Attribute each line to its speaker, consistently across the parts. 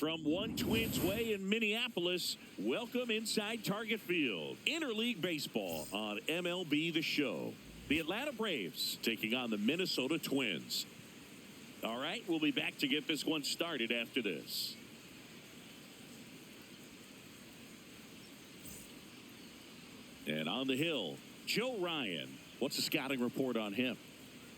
Speaker 1: From One Twins Way in Minneapolis, welcome inside Target Field. Interleague Baseball on MLB The Show. The Atlanta Braves taking on the Minnesota Twins. All right, we'll be back to get this one started after this. And on the hill, Joe Ryan. What's the scouting report on him?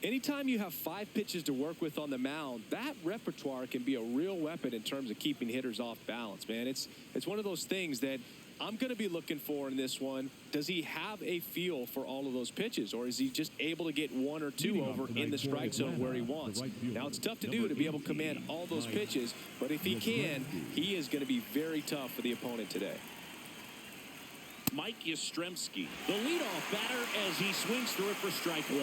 Speaker 2: Anytime you have 5 pitches to work with on the mound, that repertoire can be a real weapon in terms of keeping hitters off balance, man. It's one of those things that I'm going to be looking for in this one. Does he have a feel for all of those pitches, or is he just able to get 1 or 2 over in the strike zone where he wants? Now, it's tough to do to be able to command all those pitches, but if he can, he is going to be very tough for the opponent today.
Speaker 1: Mike Yastrzemski, the leadoff batter, as he swings through it for strike 1.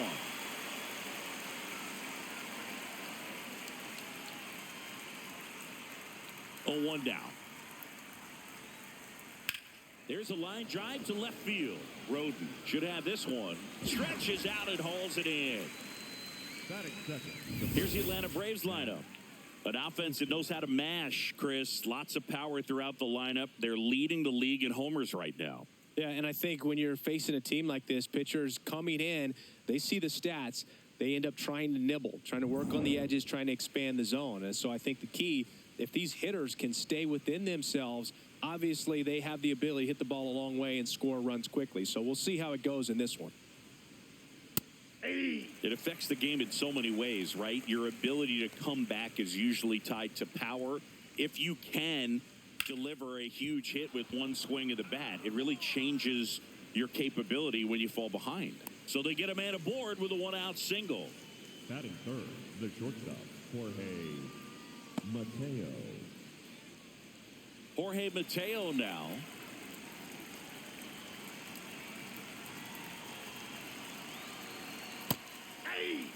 Speaker 1: 0-1 down. There's a line drive to left field. Roden should have this one. Stretches out and hauls it in. Here's the Atlanta Braves lineup. An offense that knows how to mash, Chris. Lots of power throughout the lineup. They're leading the league in homers right now.
Speaker 2: Yeah, and I think when you're facing a team like this, pitchers coming in, they see the stats. They end up trying to nibble, trying to work on the edges, trying to expand the zone. And so I think the key, if these hitters can stay within themselves, obviously they have the ability to hit the ball a long way and score runs quickly. So we'll see how it goes in this one.
Speaker 1: It affects the game in so many ways, right? Your ability to come back is usually tied to power. If you can deliver a huge hit with one swing of the bat, it really changes your capability when you fall behind. So they get a man aboard with a 1-out single.
Speaker 3: Batting third, the shortstop, Jorge Mateo.
Speaker 1: Jorge Mateo now.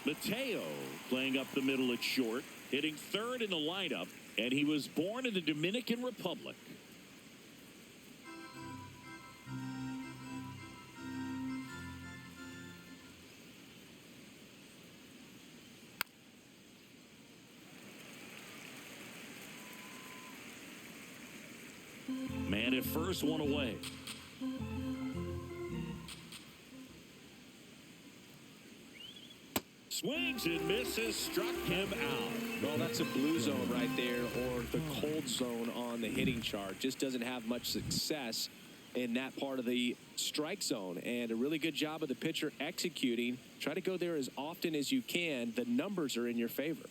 Speaker 1: Mateo playing up the middle at short, hitting third in the lineup, and he was born in the Dominican Republic. Man at first, 1 away. Swings and misses, struck him out.
Speaker 2: Well, that's a blue zone right there, or the cold zone on the hitting chart. Just doesn't have much success in that part of the strike zone. And a really good job of the pitcher executing. Try to go there as often as you can. The numbers are in your favor.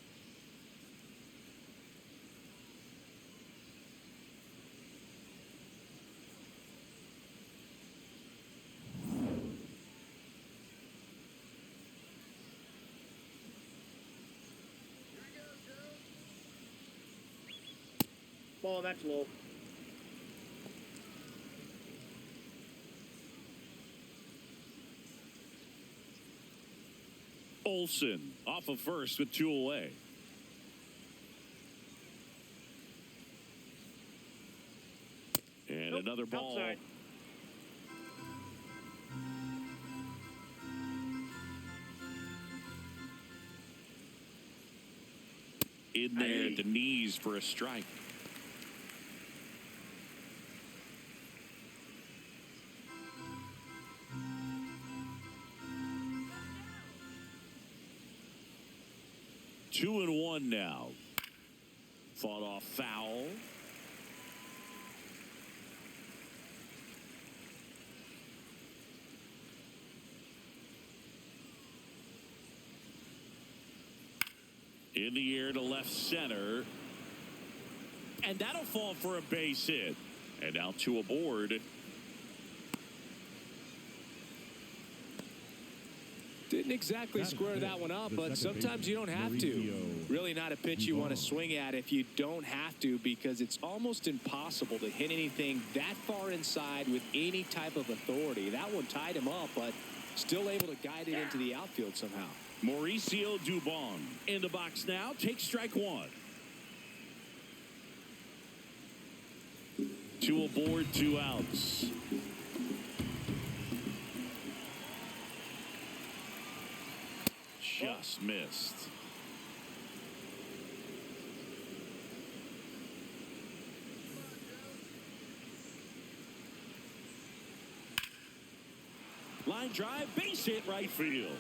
Speaker 4: Ball, that's low.
Speaker 1: Olsen off of first with 2 away. And another ball.
Speaker 4: Outside.
Speaker 1: In there at the knees for a strike. Two and 1 now. Fought off foul. In the air to left center. And that'll fall for a base hit. And now 2 aboard.
Speaker 2: Didn't exactly square that one up, but sometimes you don't have to. Really not a pitch you want to swing at if you don't have to, because it's almost impossible to hit anything that far inside with any type of authority. That one tied him up, but still able to guide it into the outfield somehow.
Speaker 1: Mauricio Dubon in the box now. Takes strike 1. 2 aboard, 2 outs. Just missed. Line drive, base hit right field.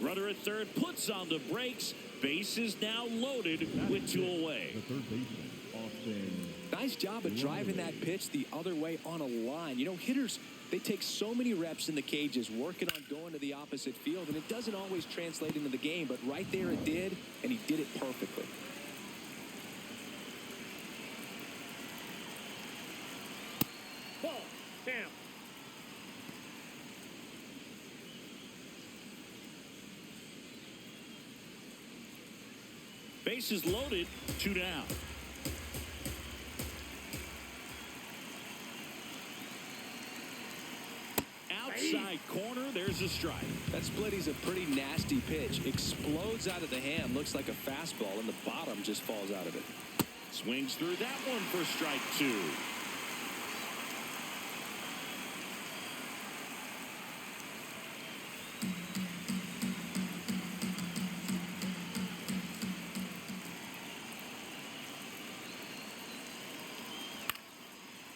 Speaker 1: Runner at third puts on the brakes. Base is now loaded with 2 away.
Speaker 3: The third baseman, Austin.
Speaker 2: Nice job of driving that pitch the other way on a line. You know, hitters, they take so many reps in the cages working on going to the opposite field, and it doesn't always translate into the game, but right there it did, and he did it perfectly.
Speaker 4: Ball, down.
Speaker 1: Bases loaded, 2 down. Outside corner, there's a strike.
Speaker 2: That splitty's a pretty nasty pitch. Explodes out of the hand, looks like a fastball, and the bottom just falls out of it.
Speaker 1: Swings through that one for strike 2.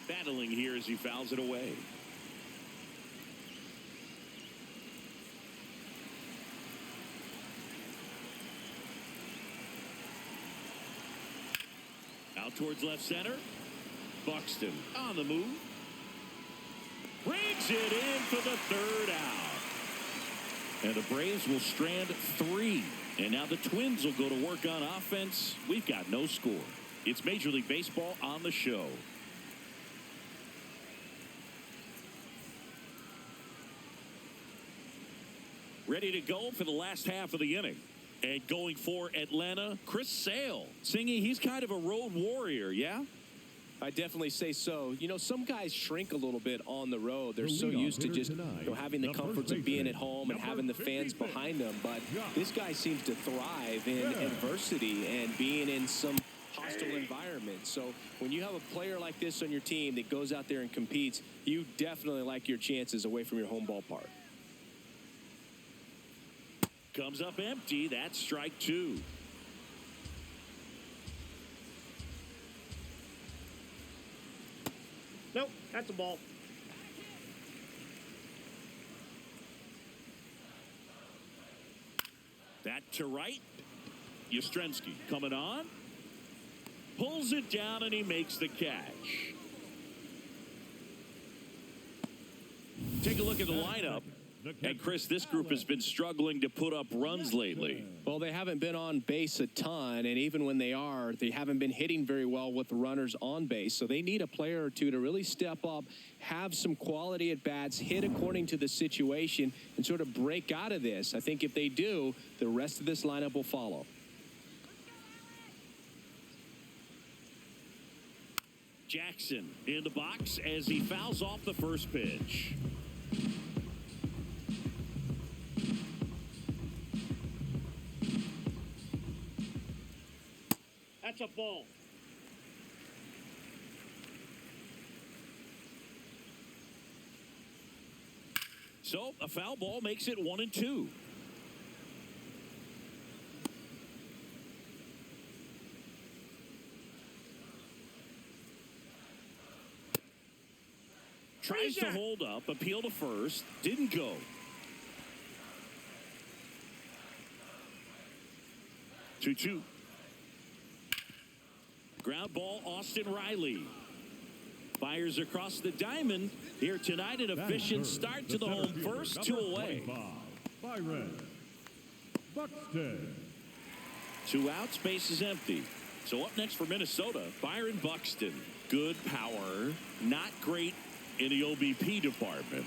Speaker 1: Battling here as he fouls it away. Out towards left center. Buxton on the move. Brings it in for the 3rd out. And the Braves will strand 3. And now the Twins will go to work on offense. We've got no score. It's Major League Baseball on the show. Ready to go for the last half of the inning. And going for Atlanta, Chris Sale. Singy, he's kind of a road warrior, yeah?
Speaker 2: I definitely say so. You know, some guys shrink a little bit on the road. They're so used to just having the comforts of being at home and having the fans behind them. But this guy seems to thrive in adversity and being in some hostile environment. So when you have a player like this on your team that goes out there and competes, you definitely like your chances away from your home ballpark.
Speaker 1: Comes up empty. That's strike 2.
Speaker 4: Nope, that's a ball.
Speaker 1: That to right. Yastrzemski coming on. Pulls it down and he makes the catch. Take a look at the lineup. And, Chris, this group has been struggling to put up runs lately.
Speaker 2: Well, they haven't been on base a ton, and even when they are, they haven't been hitting very well with the runners on base. So they need a player or two to really step up, have some quality at bats, hit according to the situation, and sort of break out of this. I think if they do, the rest of this lineup will follow.
Speaker 1: Jackson in the box as he fouls off the first pitch.
Speaker 4: That's a ball.
Speaker 1: So a foul ball makes it 1-2. Tries to hold up, appeal to first, didn't go. Two. Ground ball, Austin Riley. Fires across the diamond here tonight. An efficient start to the home first, 2 away.
Speaker 3: Byron Buxton.
Speaker 1: 2 outs, base is empty. So up next for Minnesota, Byron Buxton. Good power, not great in the OBP department.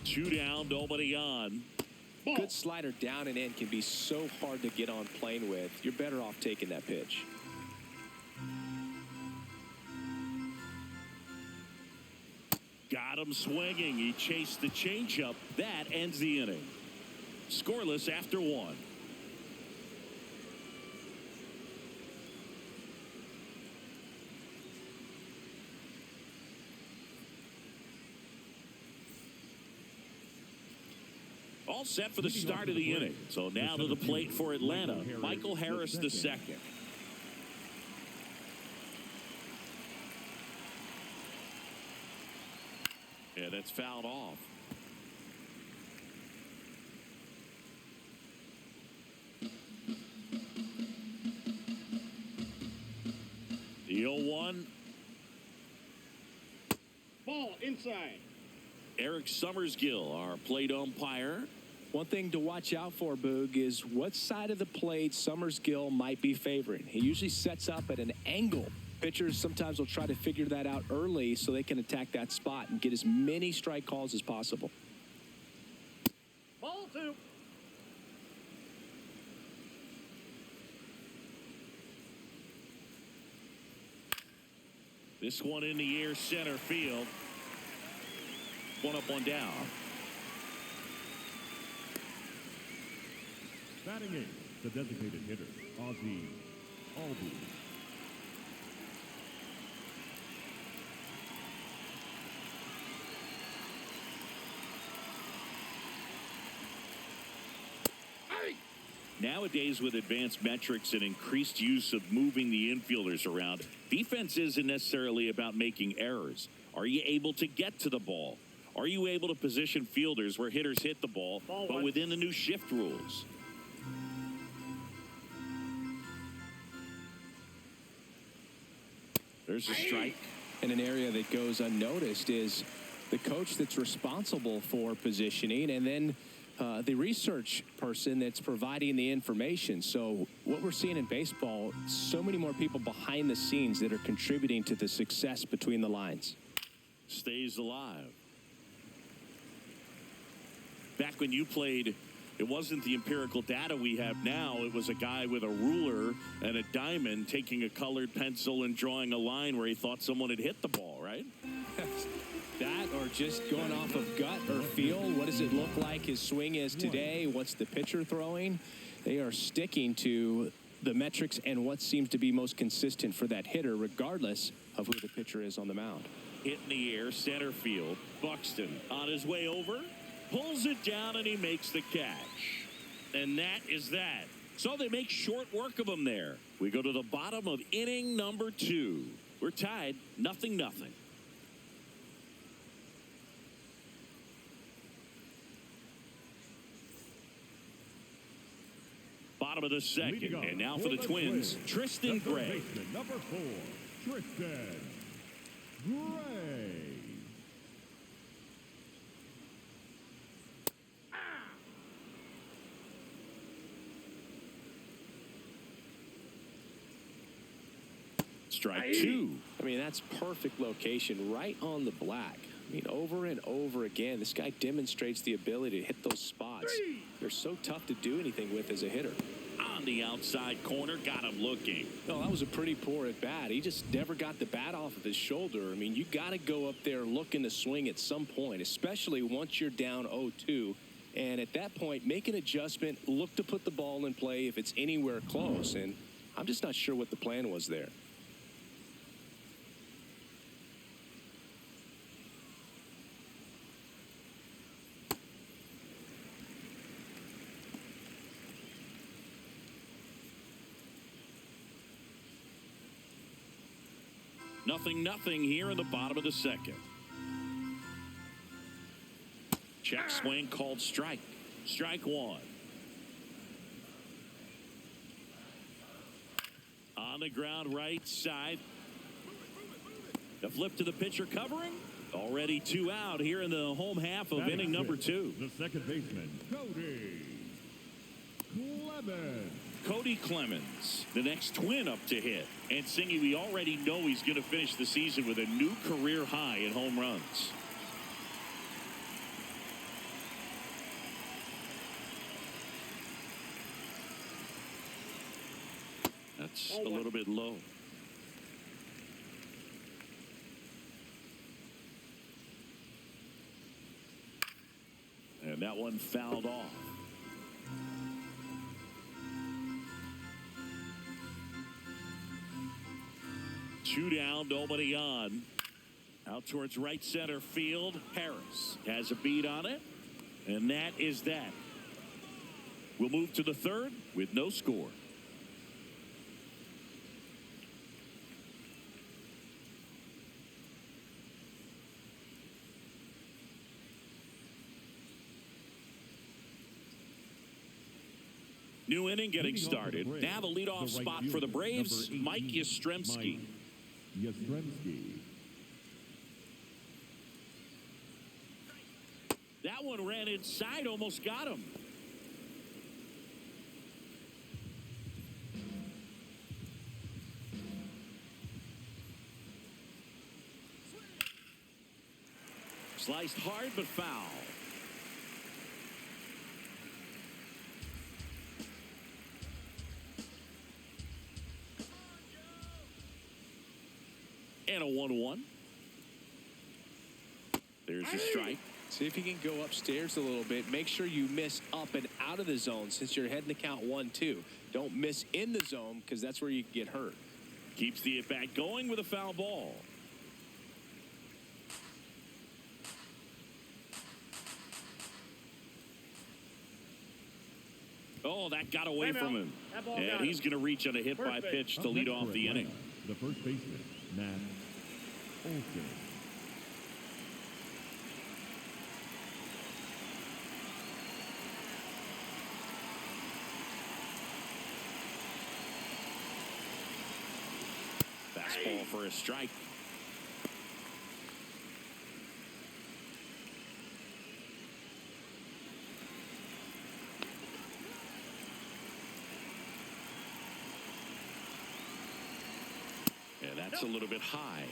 Speaker 1: Two down, nobody on.
Speaker 2: Good slider down and in can be so hard to get on plane with. You're better off taking that pitch.
Speaker 1: Got him swinging. He chased the changeup. That ends the inning. Scoreless after 1. All set for the start of the inning. So now to the plate for Atlanta, Michael Harris the second. Yeah, that's fouled off. The 0-1.
Speaker 4: Ball inside.
Speaker 1: Eric Summersgill, our plate umpire.
Speaker 2: One thing to watch out for, Boog, is what side of the plate Summersgill might be favoring. He usually sets up at an angle. Pitchers sometimes will try to figure that out early so they can attack that spot and get as many strike calls as possible.
Speaker 4: Ball 2.
Speaker 1: This one in the air, center field. One up, one down.
Speaker 3: Batting 8, the designated hitter, Ozzie Albies.
Speaker 1: Nowadays, with advanced metrics and increased use of moving the infielders around, defense isn't necessarily about making errors. Are you able to get to the ball? Are you able to position fielders where hitters hit the ball, but within the new shift rules? There's a strike.
Speaker 2: And an area that goes unnoticed is the coach that's responsible for positioning, and then the research person that's providing the information. So what we're seeing in baseball, so many more people behind the scenes that are contributing to the success between the lines.
Speaker 1: Stays alive. Back when you played, it wasn't the empirical data we have now. It was a guy with a ruler and a diamond taking a colored pencil and drawing a line where he thought someone had hit the ball, right?
Speaker 2: That, or just going off of gut or feel. What does it look like his swing is today? What's the pitcher throwing? They are sticking to the metrics and what seems to be most consistent for that hitter, regardless of who the pitcher is on the mound.
Speaker 1: Hit in the air, center field. Buxton on his way over, pulls it down, and he makes the catch. And that is that. So they make short work of him there. We go to the bottom of inning number 2. We're tied, 0-0. Bottom of the second, and now for the Twins, Tristan Gray.
Speaker 3: Number 4, Tristan Gray.
Speaker 1: Strike 2.
Speaker 2: I mean, that's perfect location, right on the black. I mean, over and over again, this guy demonstrates the ability to hit those spots. They're so tough to do anything with as a hitter.
Speaker 1: On the outside corner, got him looking.
Speaker 2: No, that was a pretty poor at bat. He just never got the bat off of his shoulder. I mean, you got to go up there looking to swing at some point, especially once you're down 0-2. And at that point, make an adjustment, look to put the ball in play if it's anywhere close. And I'm just not sure what the plan was there.
Speaker 1: Nothing here in the bottom of the second. Check swing called strike. Strike 1. On the ground right side. The flip to the pitcher covering. Already 2 out here in the home half of inning number 2.
Speaker 3: The second baseman, Cody Clemens.
Speaker 1: Cody Clemens, the next Twin up to hit. And Singy, we already know he's going to finish the season with a new career high in home runs. That's a little bit low. That one fouled off. Two down, nobody on. Out towards right center field. Harris has a beat on it. And that is that. We'll move to the third with no score. New inning getting started. Now the leadoff spot for the Braves, Mike Yastrzemski. That one ran inside, almost got him. Sliced hard but foul. And a 1-1. There's a strike.
Speaker 2: See if you can go upstairs a little bit. Make sure you miss up and out of the zone since you're heading to count 1-2. Don't miss in the zone because that's where you can get hurt.
Speaker 1: Keeps the at-bat going with a foul ball. Oh, that got away from him. And he's going to reach on a hit by pitch to lead off the inning.
Speaker 3: The first baseman, Matt Olson.
Speaker 1: Fastball for a strike. And that's a little bit high.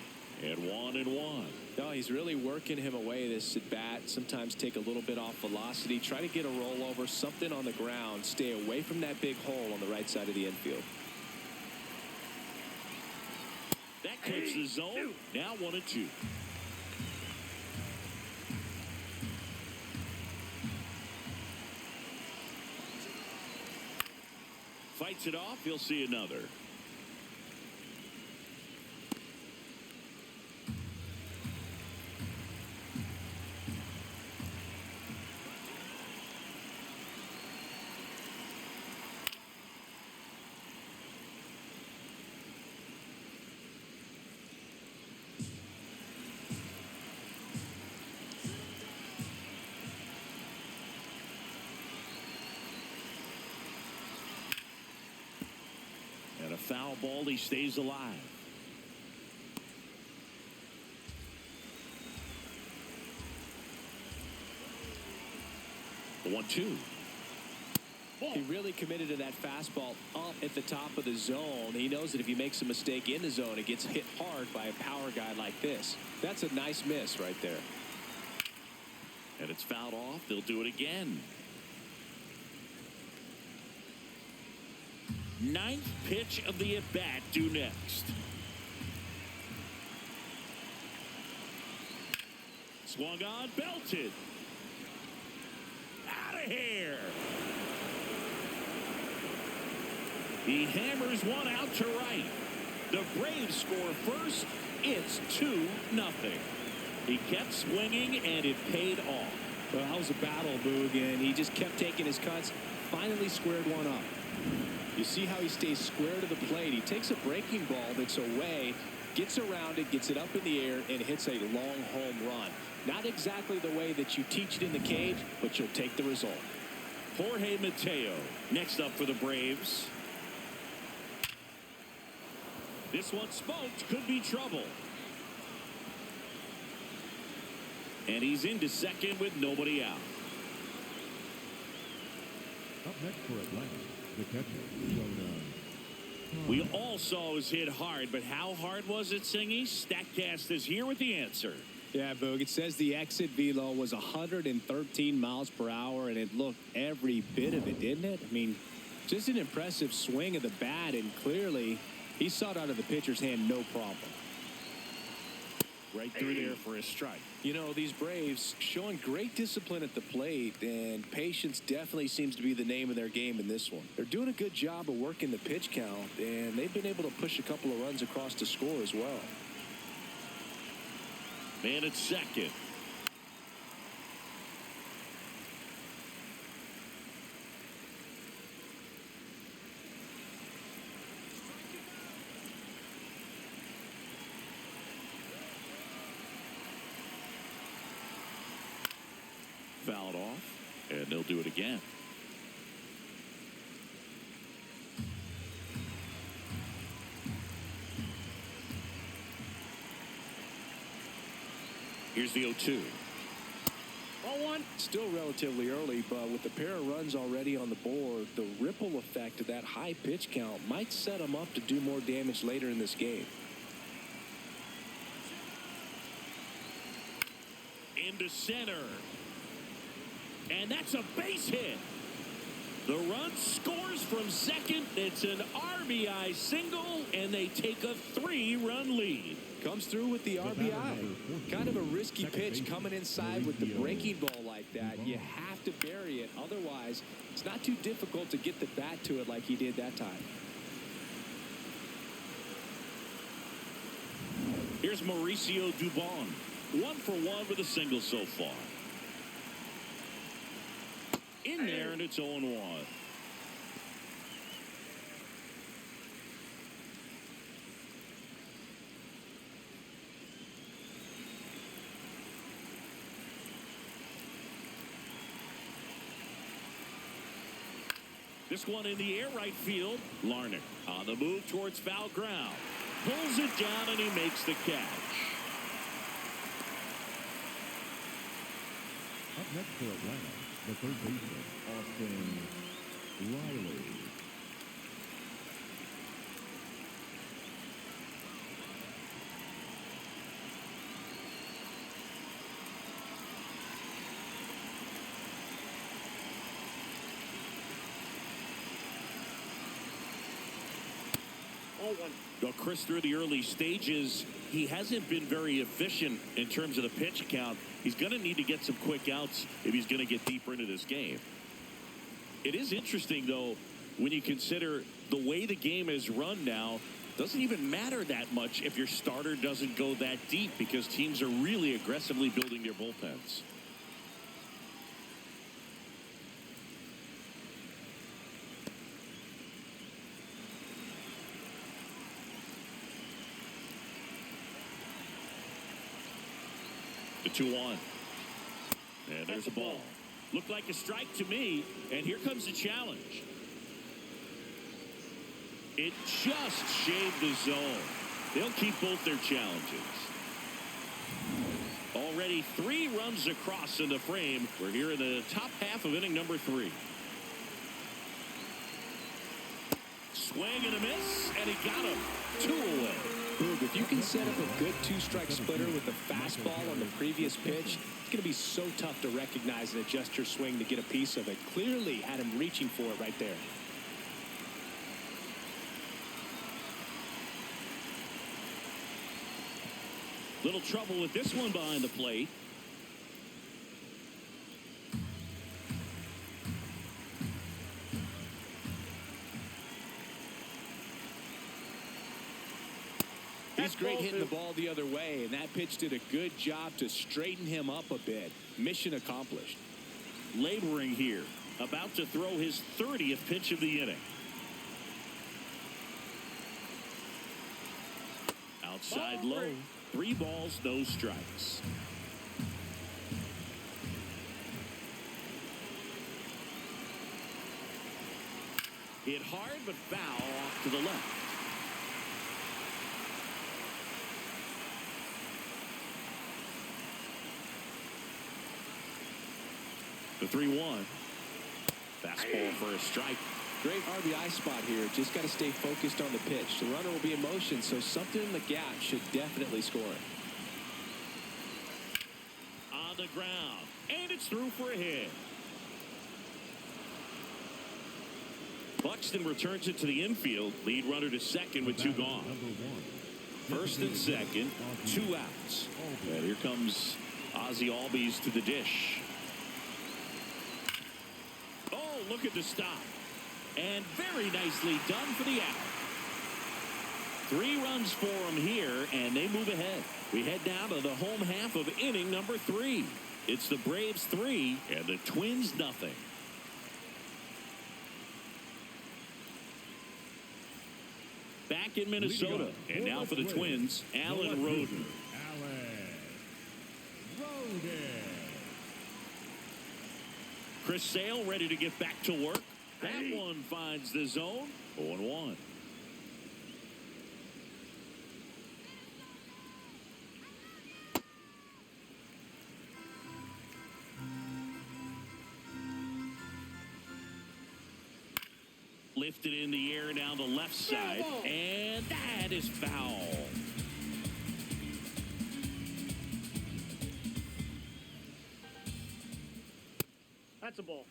Speaker 1: And 1-1.
Speaker 2: No, he's really working him away this at bat. Sometimes take a little bit off velocity. Try to get a rollover, something on the ground. Stay away from that big hole on the right side of the infield.
Speaker 1: That clips the zone. Now 1-2. Fights it off. He'll see another. And a foul ball, he stays alive. The 1-2.
Speaker 2: He really committed to that fastball up at the top of the zone. He knows that if he makes a mistake in the zone, it gets hit hard by a power guy like this. That's a nice miss right there.
Speaker 1: And it's fouled off. They'll do it again. Ninth pitch of the at-bat due next. Swung on, belted. Out of here. He hammers one out to right. The Braves score first. It's 2-0. He kept swinging, and it paid off.
Speaker 2: Well, that was a battle, Boog, and he just kept taking his cuts. Finally squared one up. You see how he stays square to the plate. He takes a breaking ball that's away, gets around it, gets it up in the air, and hits a long home run. Not exactly the way that you teach it in the cage, but you'll take the result.
Speaker 1: Jorge Mateo next up for the Braves. This one smoked, could be trouble. And he's into second with nobody out.
Speaker 3: Up next for Atlanta, the catcher, Jonah.
Speaker 1: We all saw it was hit hard, but how hard was it, Singy? StatCast is here with the answer.
Speaker 2: Yeah, Boog, it says the exit velo was 113 miles per hour, and it looked every bit of it, didn't it? I mean, just an impressive swing of the bat, and clearly he saw it out of the pitcher's hand no problem.
Speaker 1: right through there for a strike.
Speaker 2: You know, these Braves showing great discipline at the plate, and patience definitely seems to be the name of their game in this one. They're doing a good job of working the pitch count, and they've been able to push a couple of runs across to score as well.
Speaker 1: Man at second. Fouled off, and they'll do it again. Here's the 0-2.
Speaker 4: 0-1.
Speaker 2: Still relatively early, but with a pair of runs already on the board, the ripple effect of that high pitch count might set them up to do more damage later in this game.
Speaker 1: Into center. And that's a base hit. The run scores from second. It's an RBI single, and they take a 3-run lead.
Speaker 2: Comes through with the RBI. Kind of a risky pitch coming inside with the breaking ball like that. You have to bury it. Otherwise, it's not too difficult to get the bat to it like he did that time.
Speaker 1: Here's Mauricio Dubon. 1 for 1 with a single so far. In there, and it's 0-1. This one in the air right field. Larnach on the move towards foul ground. Pulls it down, and he makes the catch.
Speaker 3: Up next for Atlanta, the third baseman, Austin Riley.
Speaker 1: Well, Chris, through the early stages, he hasn't been very efficient in terms of the pitch count. He's going to need to get some quick outs if he's going to get deeper into this game. It is interesting, though, when you consider the way the game is run now, doesn't even matter that much if your starter doesn't go that deep because teams are really aggressively building their bullpens. The 2-1. And there's a ball. Looked like a strike to me, and here comes the challenge. It just shaved the zone. They'll keep both their challenges. Already 3 runs across in the frame. We're here in the top half of inning number 3. Swing and a miss, and he got him. 2 away.
Speaker 2: Boog, if you can set up a good 2-strike splitter with the fastball on the previous pitch, it's going to be so tough to recognize and adjust your swing to get a piece of it. Clearly had him reaching for it right there.
Speaker 1: Little trouble with this one behind the plate.
Speaker 2: He's great hitting the ball the other way, and that pitch did a good job to straighten him up a bit. Mission accomplished.
Speaker 1: Laboring here, about to throw his 30th pitch of the inning. Outside low, 3 balls, no strikes. Hit hard but foul off to the left. The 3-1. Fastball for a strike.
Speaker 2: Great RBI spot here. Just got to stay focused on the pitch. The runner will be in motion, so something in the gap should definitely score it.
Speaker 1: On the ground. And it's through for a hit. Buxton returns it to the infield. Lead runner to second with 2 gone.
Speaker 3: Number 1,
Speaker 1: First and second, 2 outs. And here comes Ozzie Albies to the dish. Oh, look at the stop. And very nicely done for the out. 3 runs for them here, and they move ahead. We head now to the home half of inning number 3. It's the Braves 3 and the Twins nothing. Back in Minnesota, and now for the Twins, Alan Roden. Chris Sale ready to get back to work. That one finds the zone. 0-1. Lifted in the air down the left side, and that is foul.
Speaker 4: That's a ball.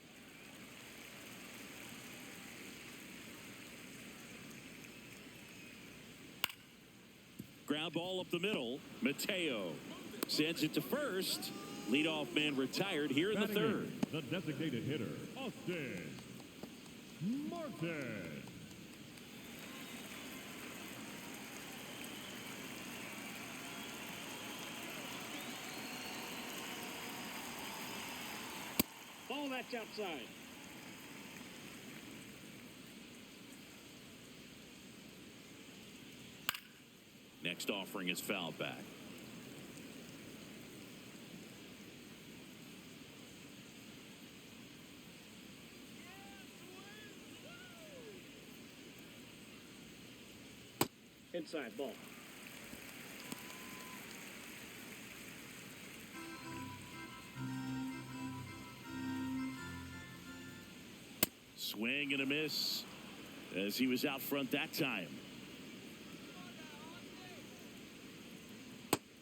Speaker 1: Ground ball up the middle. Mateo sends it to first. Leadoff man retired here in the third.
Speaker 3: The designated hitter, Austin Martin.
Speaker 4: Ball that's outside.
Speaker 1: Next offering is fouled back.
Speaker 4: Inside ball.
Speaker 1: Swing and a miss as he was out front that time.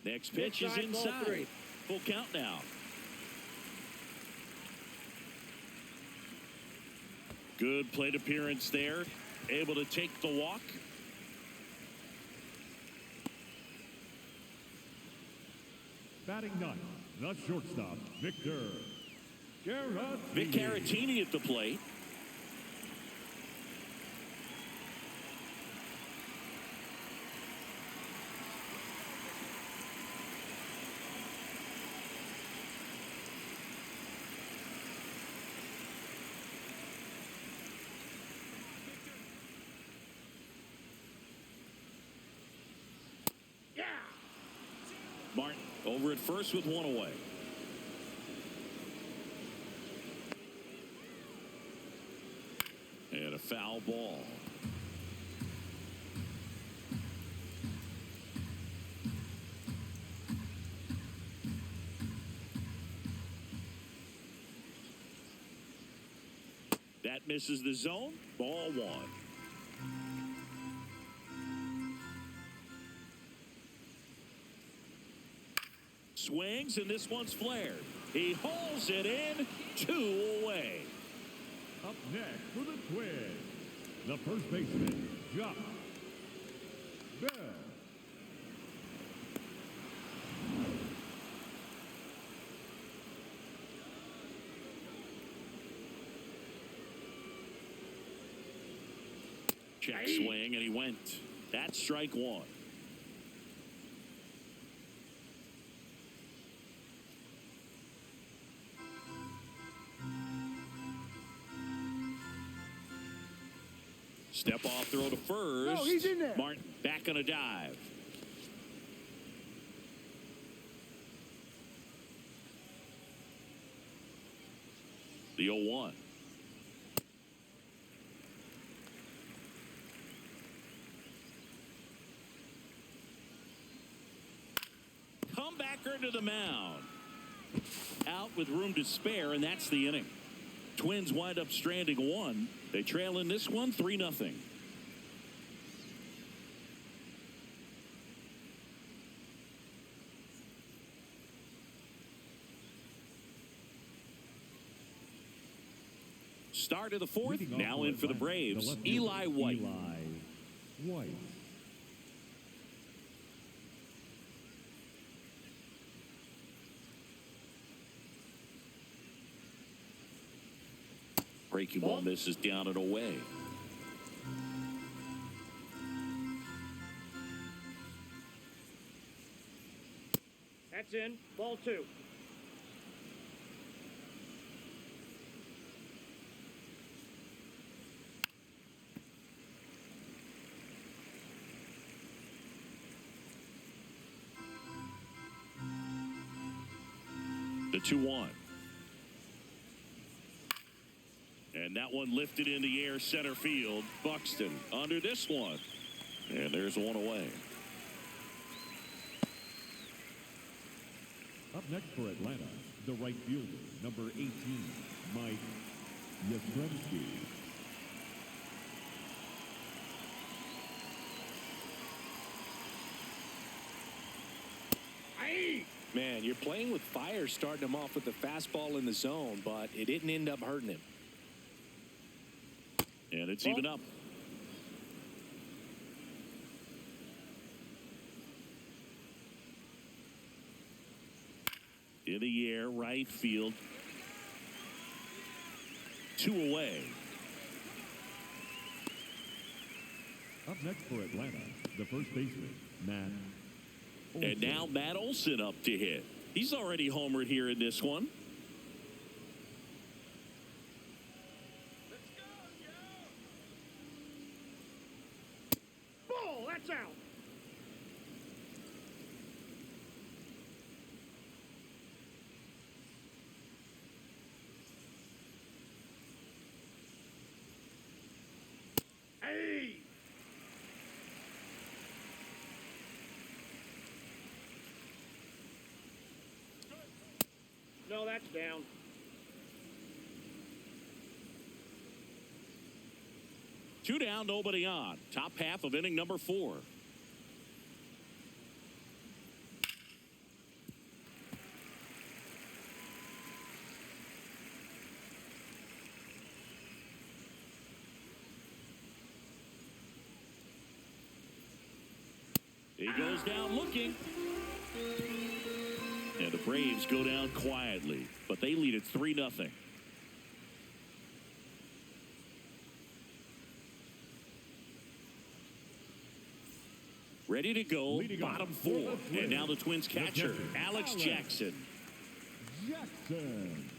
Speaker 1: Next pitch is inside. Full count now. Good plate appearance there. Able to take the walk.
Speaker 3: Batting ninth, the shortstop, Victor Caratini.
Speaker 1: Vic Caratini at the plate. Martin over at first with 1 away. And a foul ball. That misses the zone. Ball 1. Swings, and this one's flared. He hauls it in. 2 away.
Speaker 3: Up next for the Twins, the first baseman, Josh Bell.
Speaker 1: Check swing, and he went. That's strike 1. Step off throw to first.
Speaker 4: No, he's in there.
Speaker 1: Martin back on a dive. The 0-1. Comebacker to the mound. Out with room to spare, and that's the inning. Twins wind up stranding 1. They trail in this one 3-0. Start of the 4th. Now in for the Braves, Eli White.
Speaker 3: Eli White.
Speaker 1: Breaking ball misses down and away.
Speaker 4: That's in. Ball 2.
Speaker 1: The 2-1. And that one lifted in the air center field. Buxton under this one. And there's one away.
Speaker 3: Up next for Atlanta, the right fielder, number 18, Mike Yastrzemski.
Speaker 2: Man, you're playing with fire starting him off with the fastball in the zone, but it didn't end up hurting him.
Speaker 1: And it's even up. In the air, right field. 2 away.
Speaker 3: Up next for Atlanta, the first baseman, Matt Olson.
Speaker 1: And now Matt Olson up to hit. He's already homered here in this one.
Speaker 4: Ball, that's out. Hey! No, that's down.
Speaker 1: Two down, nobody on. Top half of inning number 4. He goes down looking. And the Braves go down quietly, but they lead it 3-0. Ready to go,
Speaker 3: Leading
Speaker 1: bottom
Speaker 3: off for
Speaker 1: 4.
Speaker 3: the Twins,
Speaker 1: And now the Twins catcher, Alex
Speaker 3: Alex
Speaker 1: Jackson.
Speaker 3: Jackson.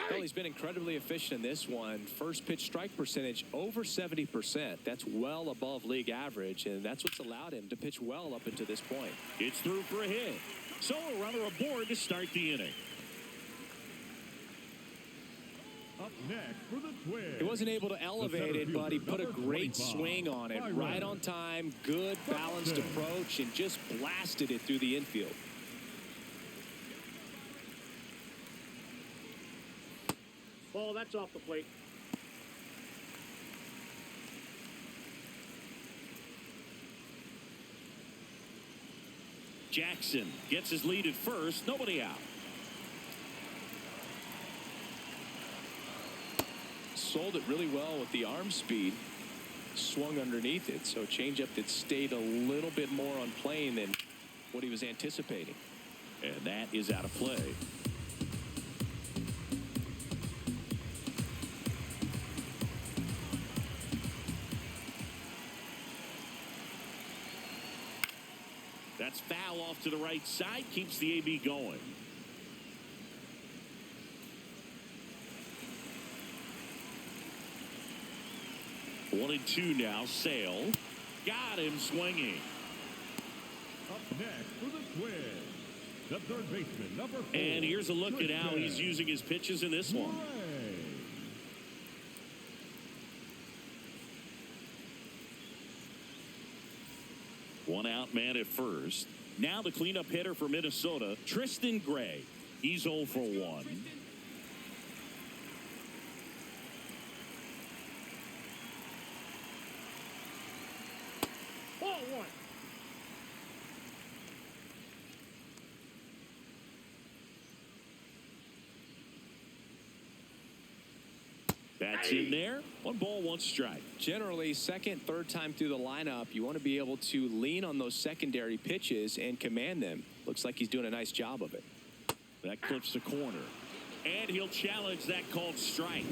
Speaker 2: Well, he's been incredibly efficient in this one. First pitch strike percentage over 70%. That's well above league average, and that's what's allowed him to pitch well up until this point.
Speaker 1: It's through for a hit. So a runner aboard to start the inning.
Speaker 3: Up next for the Twins.
Speaker 2: He wasn't able to elevate it, but he put a great swing on it. Right on time, good balanced approach, and just blasted it through the infield.
Speaker 4: Ball, that's off the plate.
Speaker 1: Jackson gets his lead at first. Nobody out.
Speaker 2: Sold it really well with the arm speed. Swung underneath it, so changeup that stayed a little bit more on plane than what he was anticipating.
Speaker 1: And that is out of play. That's foul off to the right side. Keeps the AB going. One and two now. Sale. Got him swinging.
Speaker 3: Up next for the Twins, the third baseman, number 4.
Speaker 1: And here's a look at how he's using his pitches in this one. One out man at first. Now the cleanup hitter for Minnesota, Tristan Gray. He's 0 for 1.
Speaker 4: Ball 1.
Speaker 1: That's in there. 1 ball, 1 strike.
Speaker 2: Generally, second, third time through the lineup, you want to be able to lean on those secondary pitches and command them. Looks like he's doing a nice job of it.
Speaker 1: That clips the corner. And he'll challenge that called strike.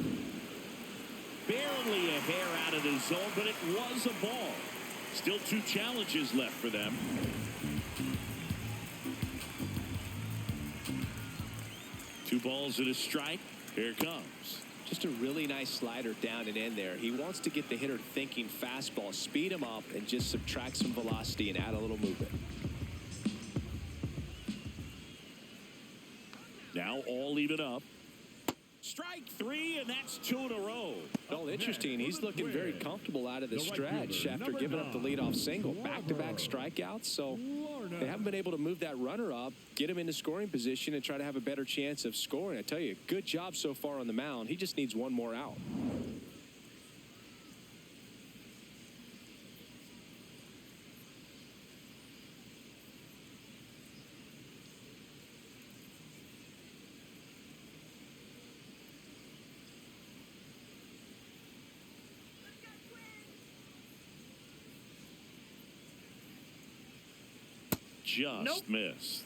Speaker 1: Barely a hair out of the zone, but it was a ball. Still 2 challenges left for them. Two balls and a strike. Here it comes.
Speaker 2: Just a really nice slider down and in there. He wants to get the hitter thinking fastball, speed him up, and just subtract some velocity and add a little movement.
Speaker 1: Now all even up. Strike 3, and that's 2 in a row.
Speaker 2: Well, interesting. He's looking very comfortable out of the stretch after giving up the leadoff single. Back-to-back strikeouts, so they haven't been able to move that runner up, get him into scoring position, and try to have a better chance of scoring. I tell you, good job so far on the mound. He just needs one more out.
Speaker 1: Just missed.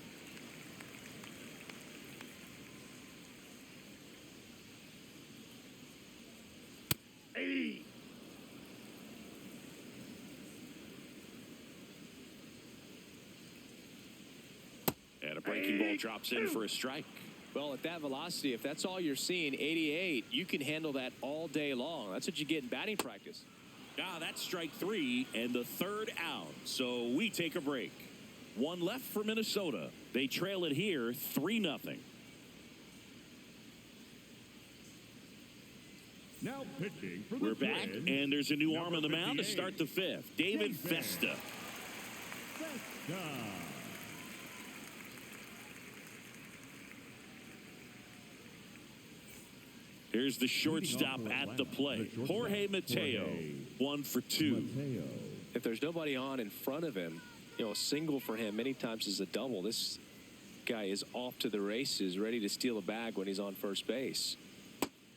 Speaker 4: Hey.
Speaker 1: And a breaking ball drops in for a strike.
Speaker 2: Well, at that velocity, if that's all you're seeing, 88, you can handle that all day long. That's what you get in batting practice.
Speaker 1: Ah, that's strike 3 and the 3rd out. So we take a break. 1 left for Minnesota. They trail it here 3-0.
Speaker 3: Now pitching for the
Speaker 1: We're back,
Speaker 3: Twins,
Speaker 1: and there's a new arm on the mound to
Speaker 3: 58,
Speaker 1: start the 5th. David Festa.
Speaker 3: Festa.
Speaker 1: Here's the shortstop at the plate. Jorge Mateo, 1 for 2.
Speaker 3: Mateo.
Speaker 2: If there's nobody on in front of him, a single for him many times is a double. This guy is off to the races, ready to steal a bag when he's on first base.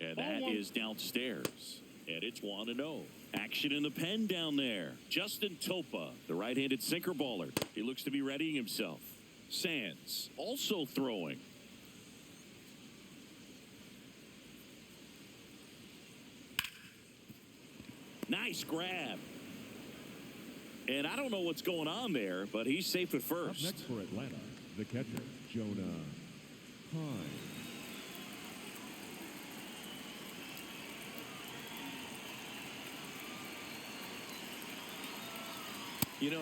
Speaker 1: And that is downstairs. And it's 1-0. Action in the pen down there. Justin Topa, the right-handed sinker baller. He looks to be readying himself. Sands also throwing. Nice grab. And I don't know what's going on there, but he's safe at first.
Speaker 3: Up next for Atlanta, the catcher, Jonah Hine.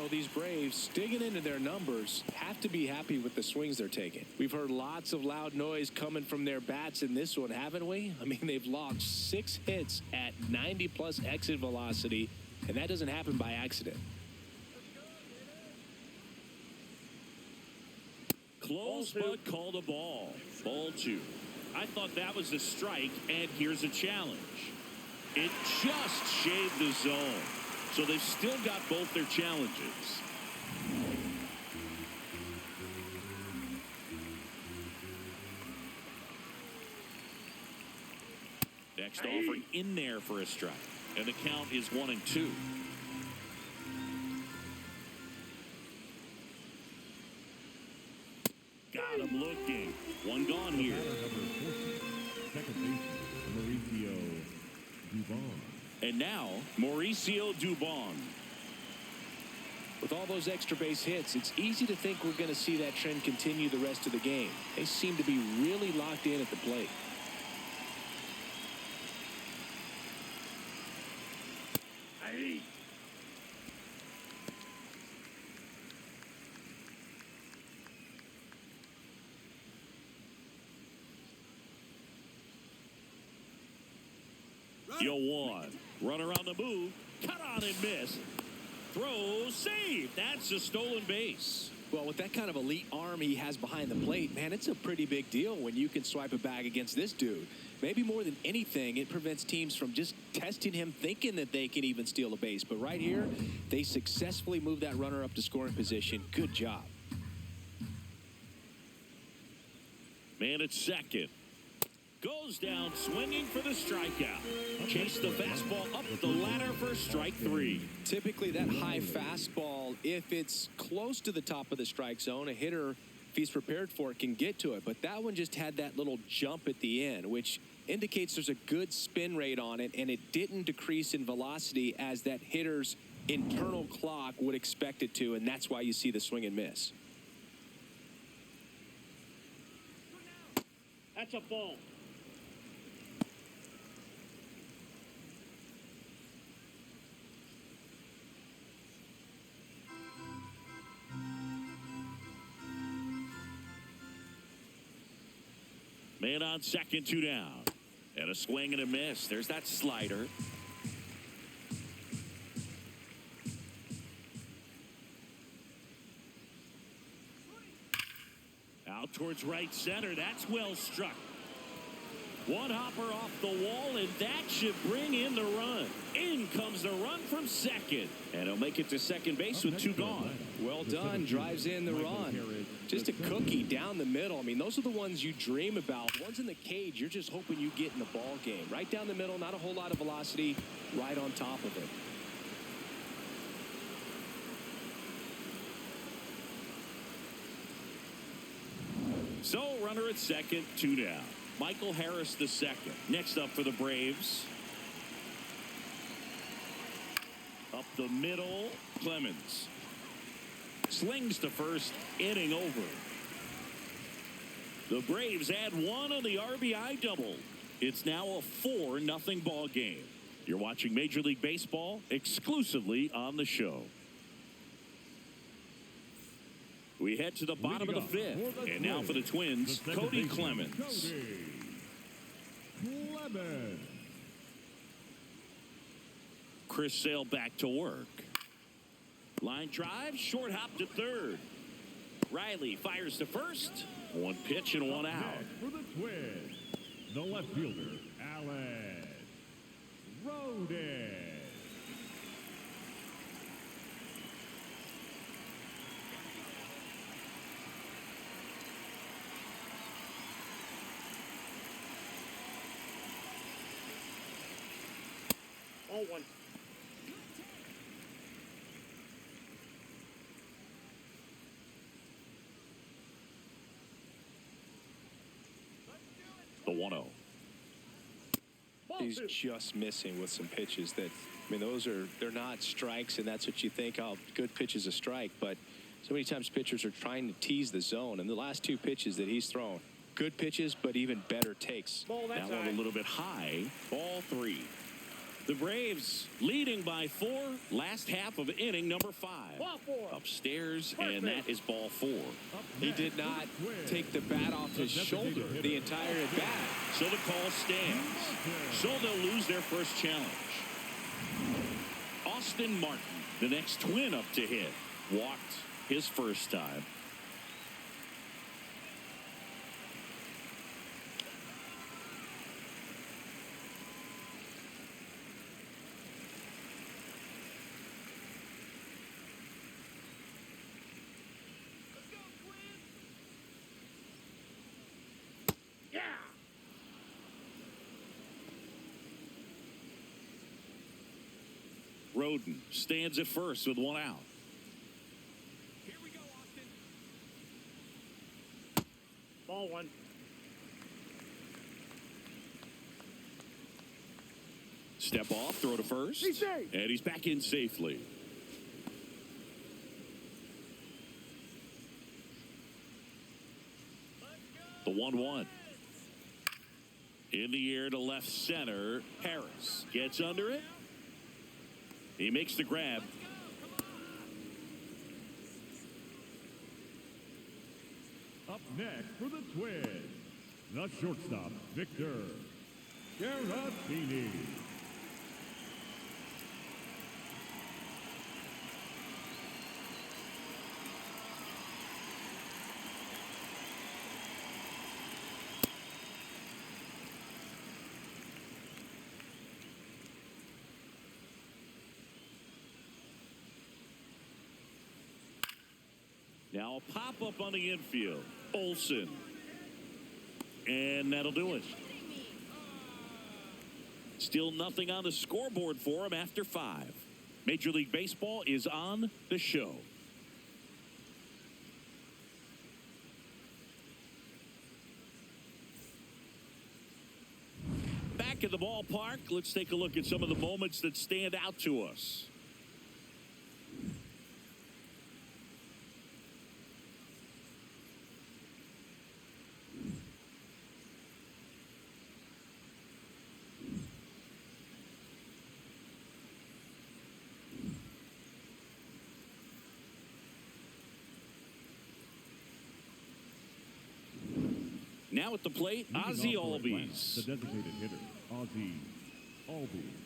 Speaker 2: These Braves, digging into their numbers, have to be happy with the swings they're taking. We've heard lots of loud noise coming from their bats in this one, haven't we? I mean, they've logged 6 hits at 90-plus exit velocity, and that doesn't happen by accident.
Speaker 1: Close, but called a ball. Ball 2. I thought that was a strike, and here's a challenge. It just shaved the zone. So they've still got both their challenges. Next offering in there for a strike. And the count is 1-2. Got him looking. One gone here.
Speaker 3: Second baseman, Mauricio Dubon.
Speaker 1: And now, Mauricio Dubon.
Speaker 2: With all those extra base hits, it's easy to think we're going to see that trend continue the rest of the game. They seem to be really locked in at the plate.
Speaker 4: Hey.
Speaker 1: Yo, 1. Runner on the move. Cut on and miss. Throw, save. That's a stolen base.
Speaker 2: Well, with that kind of elite arm he has behind the plate, man, it's a pretty big deal when you can swipe a bag against this dude. Maybe more than anything, it prevents teams from just testing him, thinking that they can even steal a base. But right here, they successfully move that runner up to scoring position. Good job.
Speaker 1: Man at second. Goes down swinging for the strikeout. Chase the fastball up the ladder for strike 3.
Speaker 2: Typically that high fastball, if it's close to the top of the strike zone, a hitter he's prepared for it, can get to it. But that one just had that little jump at the end, which indicates there's a good spin rate on it, and it didn't decrease in velocity as that hitter's internal clock would expect it to, and that's why you see the swing and miss.
Speaker 4: That's a ball.
Speaker 1: Man on second, 2 down. And a swing and a miss. There's that slider. Out towards right center. That's well struck. One hopper off the wall, and that should bring in the run. In comes the run from second. And he'll make it to second base with 2 gone.
Speaker 2: Well done. Drives in the run. Just a cookie down the middle. I mean, those are the ones you dream about. Ones in the cage, you're just hoping you get in the ball game. Right down the middle, not a whole lot of velocity, right on top of it.
Speaker 1: So, runner at second, 2 down. Michael Harris the second. Next up for the Braves. Up the middle, Clemens. Slings to first, inning over. The Braves add 1 on the RBI double. It's now a 4-0 ball game. You're watching Major League Baseball exclusively on the show. We head to the bottom of the 5th. And now for the Twins, Cody Clemens. Chris Sale back to work. Line drive, short hop to third. Riley fires to first. 1 pitch and 1 out.
Speaker 3: For the Twins, the left fielder, Alex Rodin.
Speaker 4: Ball 1.
Speaker 1: The 1-0.
Speaker 2: He's just missing with some pitches that, I mean, they're not strikes, and that's what you think, oh, good pitch is a strike. But so many times pitchers are trying to tease the zone, and the last 2 pitches that he's thrown, good pitches, but even better takes.
Speaker 1: That one a little bit high. Ball 3. The Braves leading by 4. Last half of inning number 5.
Speaker 4: Ball 4.
Speaker 1: Upstairs, and that is ball 4.
Speaker 2: He did not take the bat off his shoulder the entire at bat.
Speaker 1: So the call stands. So they'll lose their first challenge. Austin Martin, the next Twin up to hit. Walked his first time. Rodin stands at first with 1 out.
Speaker 2: Here we go, Austin.
Speaker 4: Ball 1.
Speaker 1: Step off, throw to first.
Speaker 4: He's safe.
Speaker 1: And he's back in safely. The 1-1. In the air to left center. Harris gets under it. He makes the grab.
Speaker 3: Up next for the Twins, the shortstop, Victor Garafini.
Speaker 1: Now a pop-up on the infield. Olsen. And that'll do it. Still nothing on the scoreboard for him after 5. Major League Baseball is on the show. back at the ballpark. Let's take a look at some of the moments that stand out to us. Now at the plate, Ozzie Albies.
Speaker 3: The designated hitter, Ozzie Albies.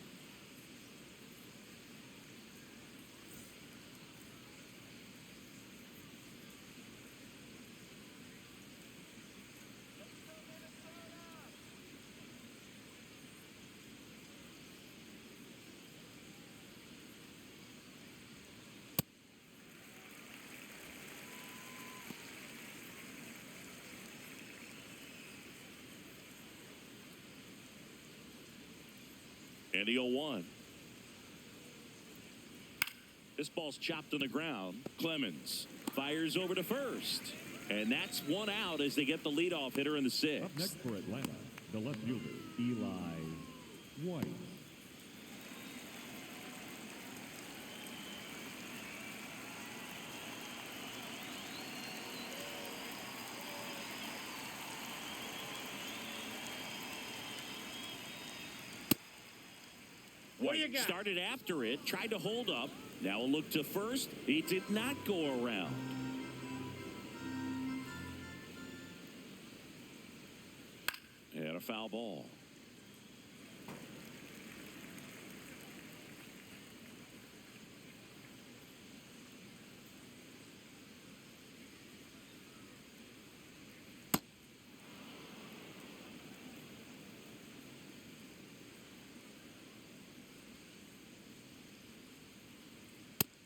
Speaker 1: And the 0-1. This ball's chopped on the ground. Clemens fires over to first. And that's one out as they get the leadoff hitter in the sixth.
Speaker 3: Up next for Atlanta, the left fielder, Eli White.
Speaker 1: White started after it, tried to hold up. Now a look to first. He did not go around. And a foul ball.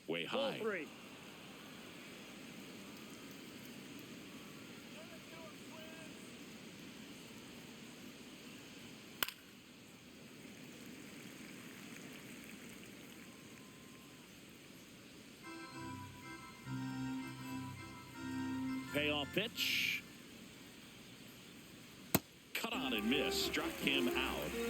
Speaker 1: Way high.
Speaker 4: Ball 3.
Speaker 1: Payoff pitch. Cut on and miss. Struck him out.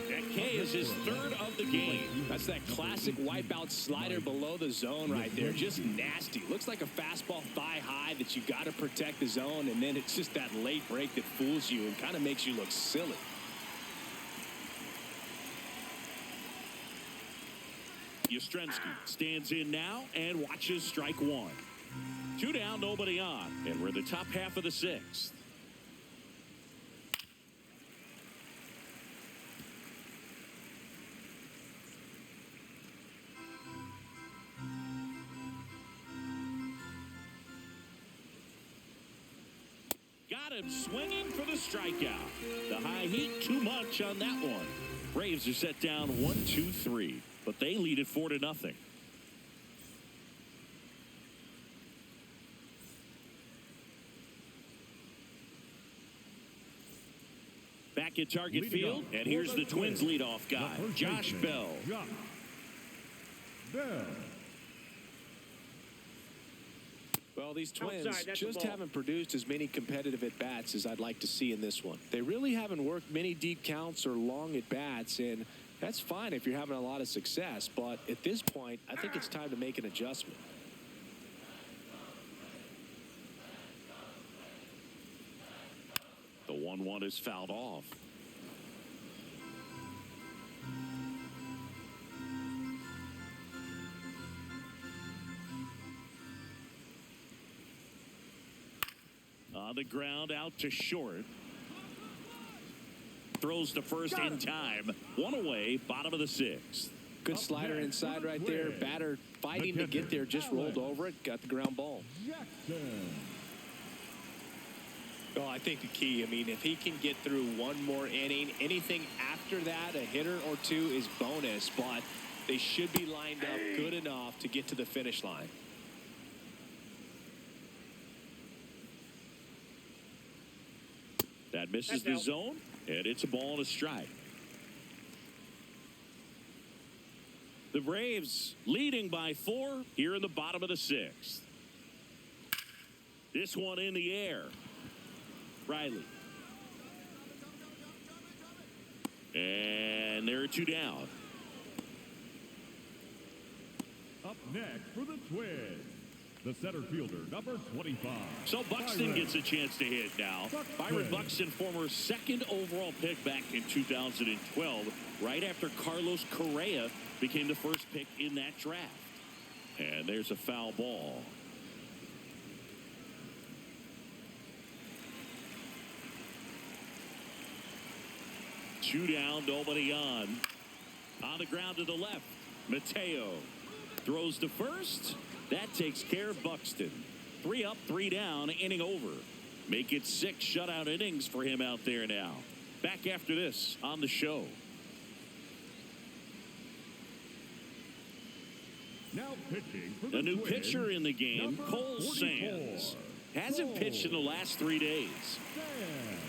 Speaker 1: That K is his third of the game.
Speaker 2: That's that classic wipeout slider below the zone right there. Just nasty. Looks like a fastball thigh high that you got to protect the zone, and then it's just that late break that fools you and kind of makes you look silly.
Speaker 1: Yastrzemski stands in now and watches strike one. 2 down, nobody on. And we're in the top half of the sixth. Got him swinging for the strikeout. The high heat, too much on that one. Braves are set down 1-2-3, but they lead it 4-0. Back at target field, and here's the Twins leadoff guy, Josh Bell.
Speaker 3: Josh Bell.
Speaker 2: Well, these Twins
Speaker 4: Outside, that's
Speaker 2: just
Speaker 4: a ball.
Speaker 2: haven't produced as many competitive at-bats as I'd like to see in this one. They really haven't worked many deep counts or long at-bats, and that's fine if you're having a lot of success. But at this point, I think it's time to make an adjustment.
Speaker 1: The 1-1 is fouled off. On the ground, out to short. Throws to first in time. One away, bottom of the sixth.
Speaker 2: Good slider inside right there. Batter fighting to get there, just rolled over it, got the ground ball.
Speaker 3: Jackson.
Speaker 2: Well, I think the key, I mean, if he can get through one more inning, anything after that, a hitter or two is bonus, but they should be lined up good enough to get to the finish line.
Speaker 1: That misses the zone, and it's a ball and a strike. The Braves leading by 4 here in the bottom of the sixth. This one in the air. Riley. And there are 2 down.
Speaker 3: Up next for the Twins, the center fielder, number 25.
Speaker 1: So Buxton gets a chance to hit now. Byron Buxton, former 2nd overall pick back in 2012, right after Carlos Correa became the first pick in that draft. And there's a foul ball. Two down, nobody on. On the ground to the left, Mateo throws to first. That takes care of Buxton. 3 up, 3 down, inning over. Make it 6 shutout innings for him out there now. Back after this on the show.
Speaker 3: Now pitching for
Speaker 1: The new
Speaker 3: Twins,
Speaker 1: pitcher in the game,
Speaker 3: number
Speaker 1: Cole
Speaker 3: 44,
Speaker 1: Sands. Hasn't pitched in the last 3 days.
Speaker 3: Sands.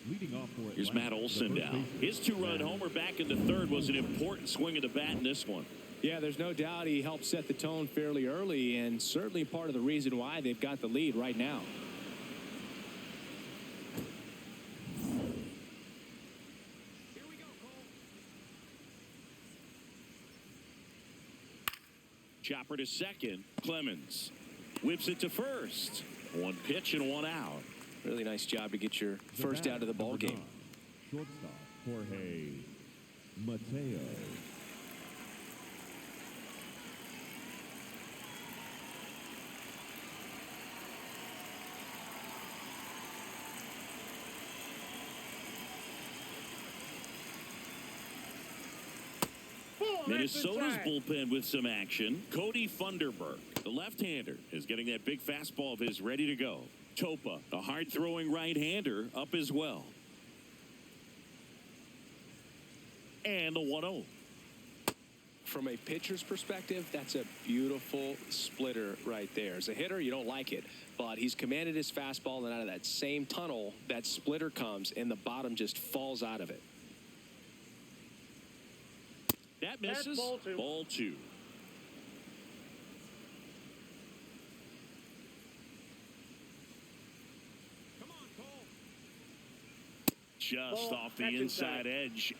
Speaker 3: Leading off for
Speaker 1: Here's Matt
Speaker 3: Atlanta,
Speaker 1: Olson
Speaker 3: the first
Speaker 1: now.
Speaker 3: baseman.
Speaker 1: His 2-run homer back in the 3rd was an important swing of the bat in this one.
Speaker 2: Yeah, there's no doubt he helped set the tone fairly early, and certainly part of the reason why they've got the lead right now.
Speaker 1: Chopper to second. Clemens whips it to first. 1 pitch and 1 out.
Speaker 2: Really nice job to get your
Speaker 3: The
Speaker 2: first
Speaker 3: batter,
Speaker 2: out of the ball
Speaker 3: number
Speaker 2: game.
Speaker 3: 9, shortstop Jorge Mateo.
Speaker 1: Minnesota's bullpen with some action. Cody Funderburk, the left-hander, is getting that big fastball of his ready to go. Topa, a hard-throwing right-hander, up as well. And the 1-0.
Speaker 2: From a pitcher's perspective, that's a beautiful splitter right there. As a hitter, you don't like it, but he's commanded his fastball, and out of that same tunnel, that splitter comes, and the bottom just falls out of it.
Speaker 1: That misses.
Speaker 4: Ball 2.
Speaker 1: Ball 2.
Speaker 3: Come on, Cole.
Speaker 1: Just
Speaker 4: Ball,
Speaker 1: off the
Speaker 4: catch
Speaker 1: inside
Speaker 4: inside.
Speaker 1: edge.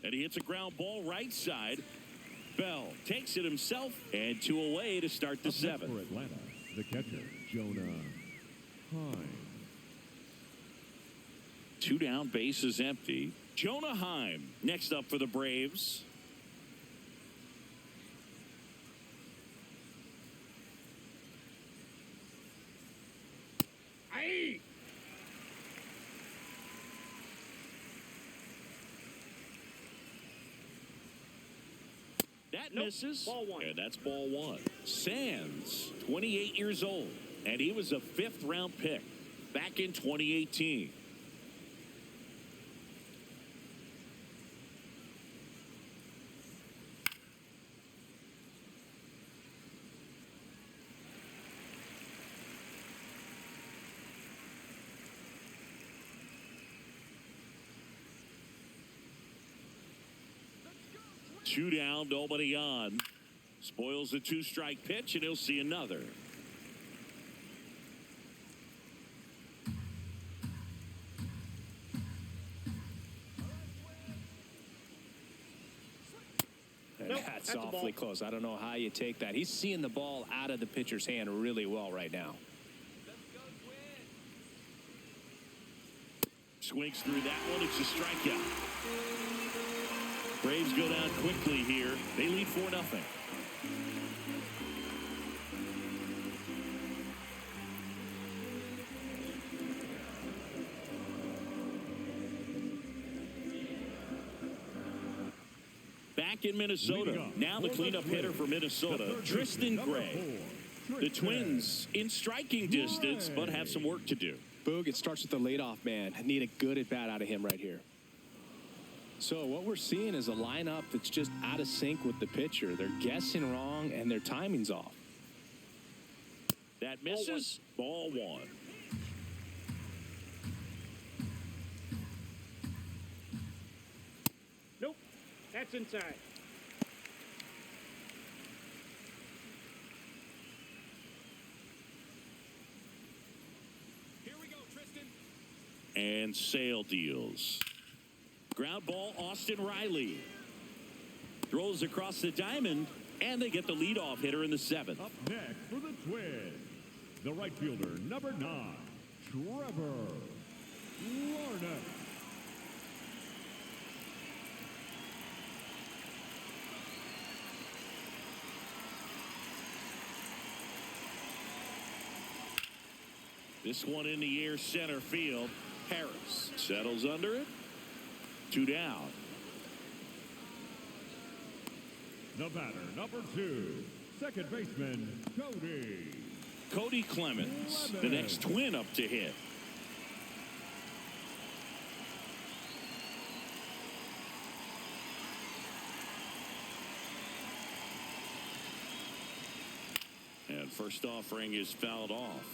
Speaker 1: And he hits a ground ball right side. Bell takes it himself, and 2 away to start the
Speaker 3: Up next
Speaker 1: 7th.
Speaker 3: for Atlanta, the catcher, Jonah Heim.
Speaker 1: 2 down, base is empty. Jonah Heim next up for the Braves.
Speaker 4: Aye.
Speaker 1: That
Speaker 4: Nope.
Speaker 1: misses.
Speaker 4: Ball 1.
Speaker 1: And that's ball 1. Sands, 28 years old, and he was a 5th-round pick back in 2018. Two down, nobody on. Spoils the 2-strike pitch, and he'll see another.
Speaker 2: And
Speaker 4: Nope,
Speaker 2: that's
Speaker 4: that's a
Speaker 2: awfully
Speaker 4: ball.
Speaker 2: close. I don't know how you take that. He's seeing the ball out of the pitcher's hand really well right now.
Speaker 1: Swings through that one. It's a strikeout. Braves go down quickly here. They lead 4-0. Back in Minnesota. Now the cleanup hitter for Minnesota, Tristan Gray. The Twins in striking distance, but have some work to do.
Speaker 2: Boog, it starts with the leadoff man. I need a good at-bat out of him right here. So what we're seeing is a lineup that's just out of sync with the pitcher. They're guessing wrong, and their timing's off.
Speaker 1: That misses. Ball 1.
Speaker 4: That's inside.
Speaker 2: Here we go, Tristan.
Speaker 1: And Sale deals. Ground ball, Austin Riley. Throws across the diamond, and they get the leadoff hitter in the 7th.
Speaker 3: Up next for the Twins, the right fielder, number 9, Trevor Larnach.
Speaker 1: This one in the air, center field. Harris settles under it. 2 down.
Speaker 3: The batter, number 2, second baseman,
Speaker 1: Cody Clemens, the next Twin up to hit. And first offering is fouled off.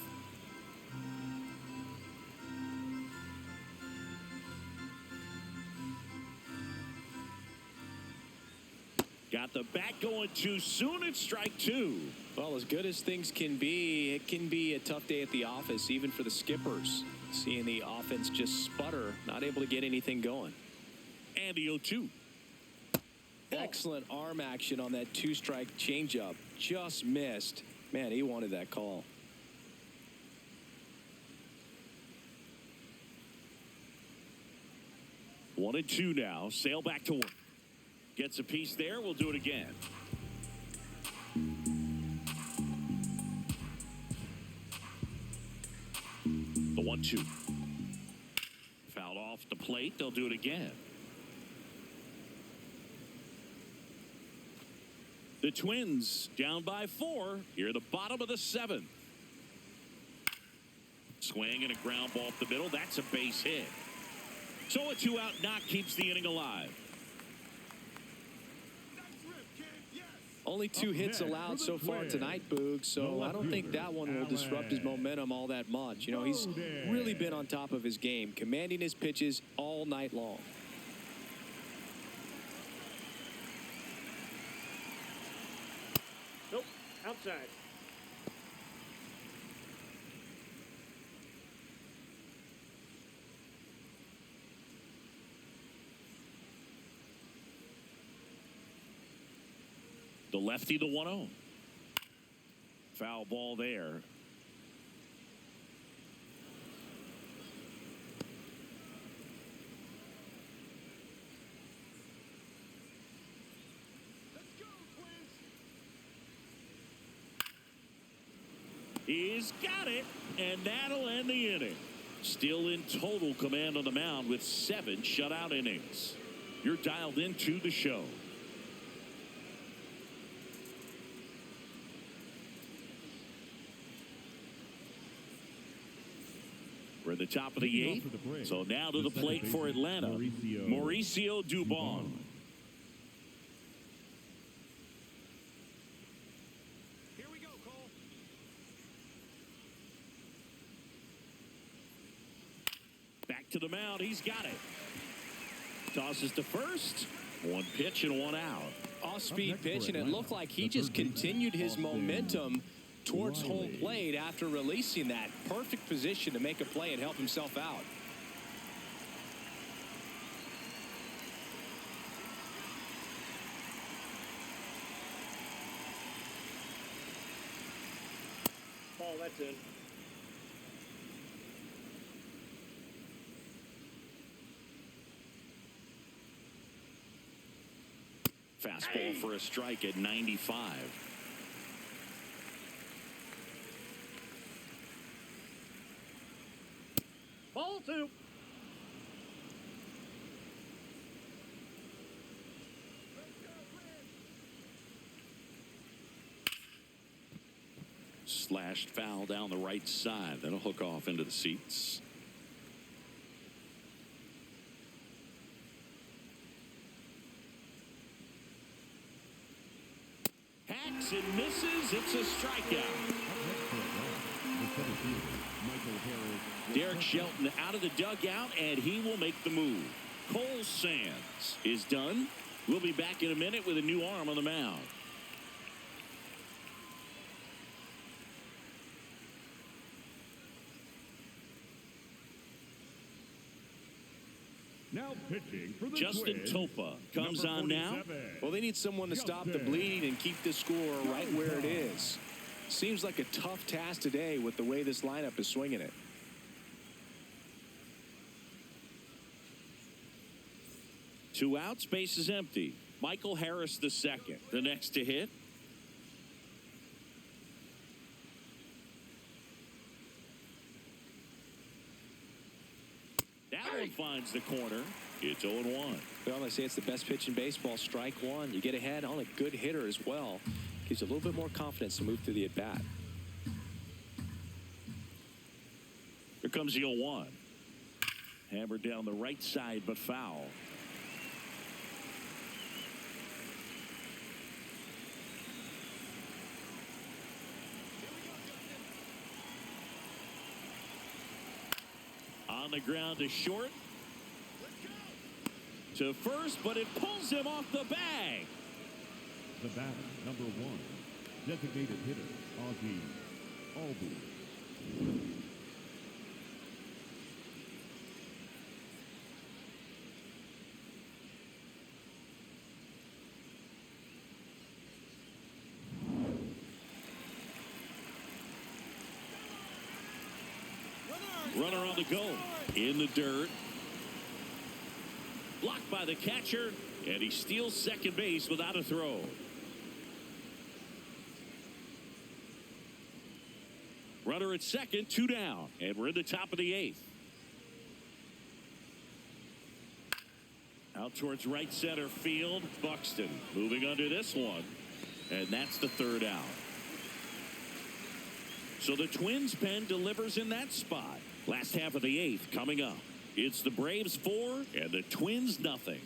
Speaker 1: Got the bat going too soon. It's strike 2.
Speaker 2: Well, as good as things can be, it can be a tough day at the office, even for the skippers. Seeing the offense just sputter, not able to get anything going.
Speaker 1: And the 0-2.
Speaker 2: Excellent arm action on that 2-strike changeup. Just missed. Man, he wanted that call.
Speaker 1: One and 2 now. Sale back to work. Gets a piece there. We'll do it again. The 1-2. Fouled off the plate. They'll do it again. The Twins down by 4 here at the bottom of the 7th. Swing and a ground ball up the middle. That's a base hit. So a 2-out knock keeps the inning alive.
Speaker 2: Only 2 hits allowed so far tonight, Boog, so I don't think that one will disrupt his momentum all that much. You know, he's really been on top of his game, commanding his pitches all night long.
Speaker 4: Nope. Outside.
Speaker 1: The lefty, the 1-0. Foul ball there. He's got it, and that'll end the inning. Still in total command on the mound with 7 shutout innings. You're dialed into the show. We're at the top of the 8th. So now to the plate for Atlanta. Mauricio Dubon.
Speaker 2: Here we go, Cole.
Speaker 1: Back to the mound. He's got it. Tosses to first. 1 pitch and 1 out.
Speaker 2: Off-speed pitch, and it looked like he just continued his momentum towards home plate after releasing that. Perfect position to make a play and help himself out.
Speaker 4: Ball, that's in.
Speaker 1: Fastball for a strike at 95.
Speaker 4: Ball 2.
Speaker 1: Slashed foul down the right side. That'll hook off into the seats. Hacks and misses. It's a strikeout. Derek Shelton out of the dugout, and he will make the move. Cole Sands is done. We'll be back in a minute with a new arm on the mound.
Speaker 3: Now pitching for the
Speaker 1: Justin
Speaker 3: Twins,
Speaker 1: Topa comes
Speaker 3: number
Speaker 1: on now.
Speaker 3: 47.
Speaker 2: Well, they need someone to stop the bleeding and keep the score right where it is. Seems like a tough task today with the way this lineup is swinging it.
Speaker 1: Two outs, base is empty. Michael Harris the second, the next to hit. That one finds the corner. It's 0-1.
Speaker 2: Well, I say it's the best pitch in baseball. Strike one. You get ahead on a good hitter as well. Gives you a little bit more confidence to move through the at-bat.
Speaker 1: Here comes the 0-1. Hammered down the right side, but foul. On the ground to short. To first, but it pulls him off the bag.
Speaker 3: The batter, number 1, designated hitter, Ozzie Albies.
Speaker 1: Runner on the go. In the dirt. Blocked by the catcher. And he steals second base without a throw. Runner at second, 2 down. And we're in the top of the 8th. Out towards right center field. Buxton moving under this one. And that's the 3rd out. So the Twins pen delivers in that spot. Last half of the 8th coming up. It's the Braves 4 and the Twins nothing.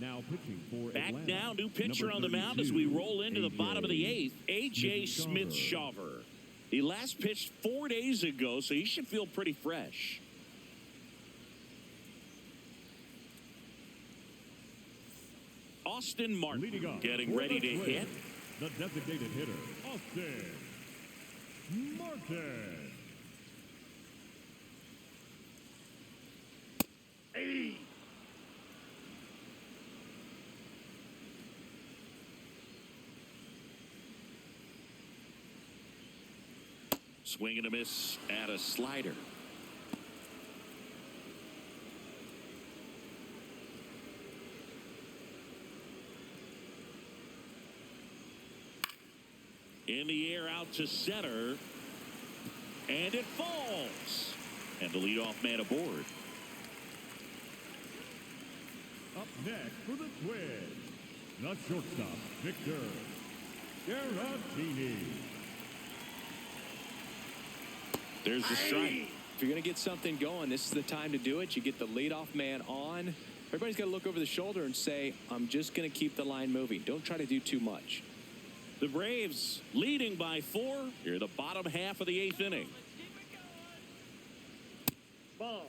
Speaker 3: Now pitching for
Speaker 1: Back
Speaker 3: Atlanta,
Speaker 1: now, new pitcher
Speaker 3: number
Speaker 1: on the mound
Speaker 3: 32,
Speaker 1: as we roll into the bottom of the 8th. A.J.
Speaker 3: Smith-Shawver.
Speaker 1: Smith-Shawver. He last pitched 4 days ago, so he should feel pretty fresh. Austin Martin
Speaker 3: Leading off
Speaker 1: getting
Speaker 3: for
Speaker 1: ready
Speaker 3: the
Speaker 1: to
Speaker 3: Twins,
Speaker 1: hit.
Speaker 3: The designated hitter, Austin Martin.
Speaker 1: Hey. Swing and a miss at a slider. In the air out to center. And it falls. And the leadoff man aboard.
Speaker 3: Up next for the Twins, the shortstop, Victor Garantini.
Speaker 1: There's the strike.
Speaker 2: If you're going to get something going, this is the time to do it. You get the leadoff man on. Everybody's got to look over the shoulder and say, I'm just going to keep the line moving. Don't try to do too much.
Speaker 1: The Braves leading by 4 here in the bottom half of the 8th inning.
Speaker 4: Ball.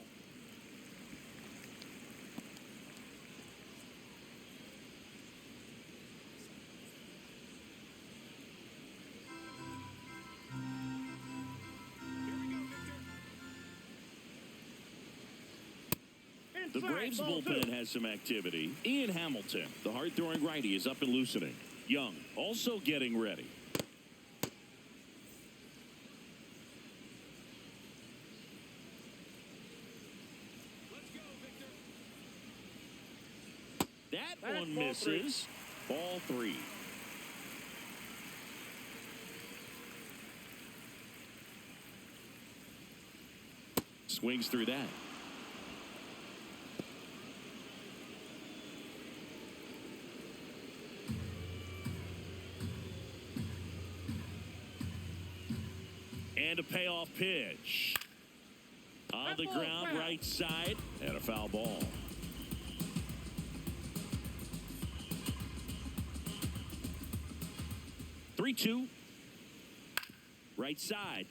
Speaker 1: The Braves
Speaker 4: Ball
Speaker 1: bullpen
Speaker 4: 2.
Speaker 1: has some activity. Ian Hamilton, the hard-throwing righty, is up and loosening. Young also getting ready. That
Speaker 4: That's
Speaker 1: one
Speaker 4: ball
Speaker 1: misses. Ball 3. Swings through that. And a payoff pitch. On the ground, right side, and a foul ball. Three, 2. Right side.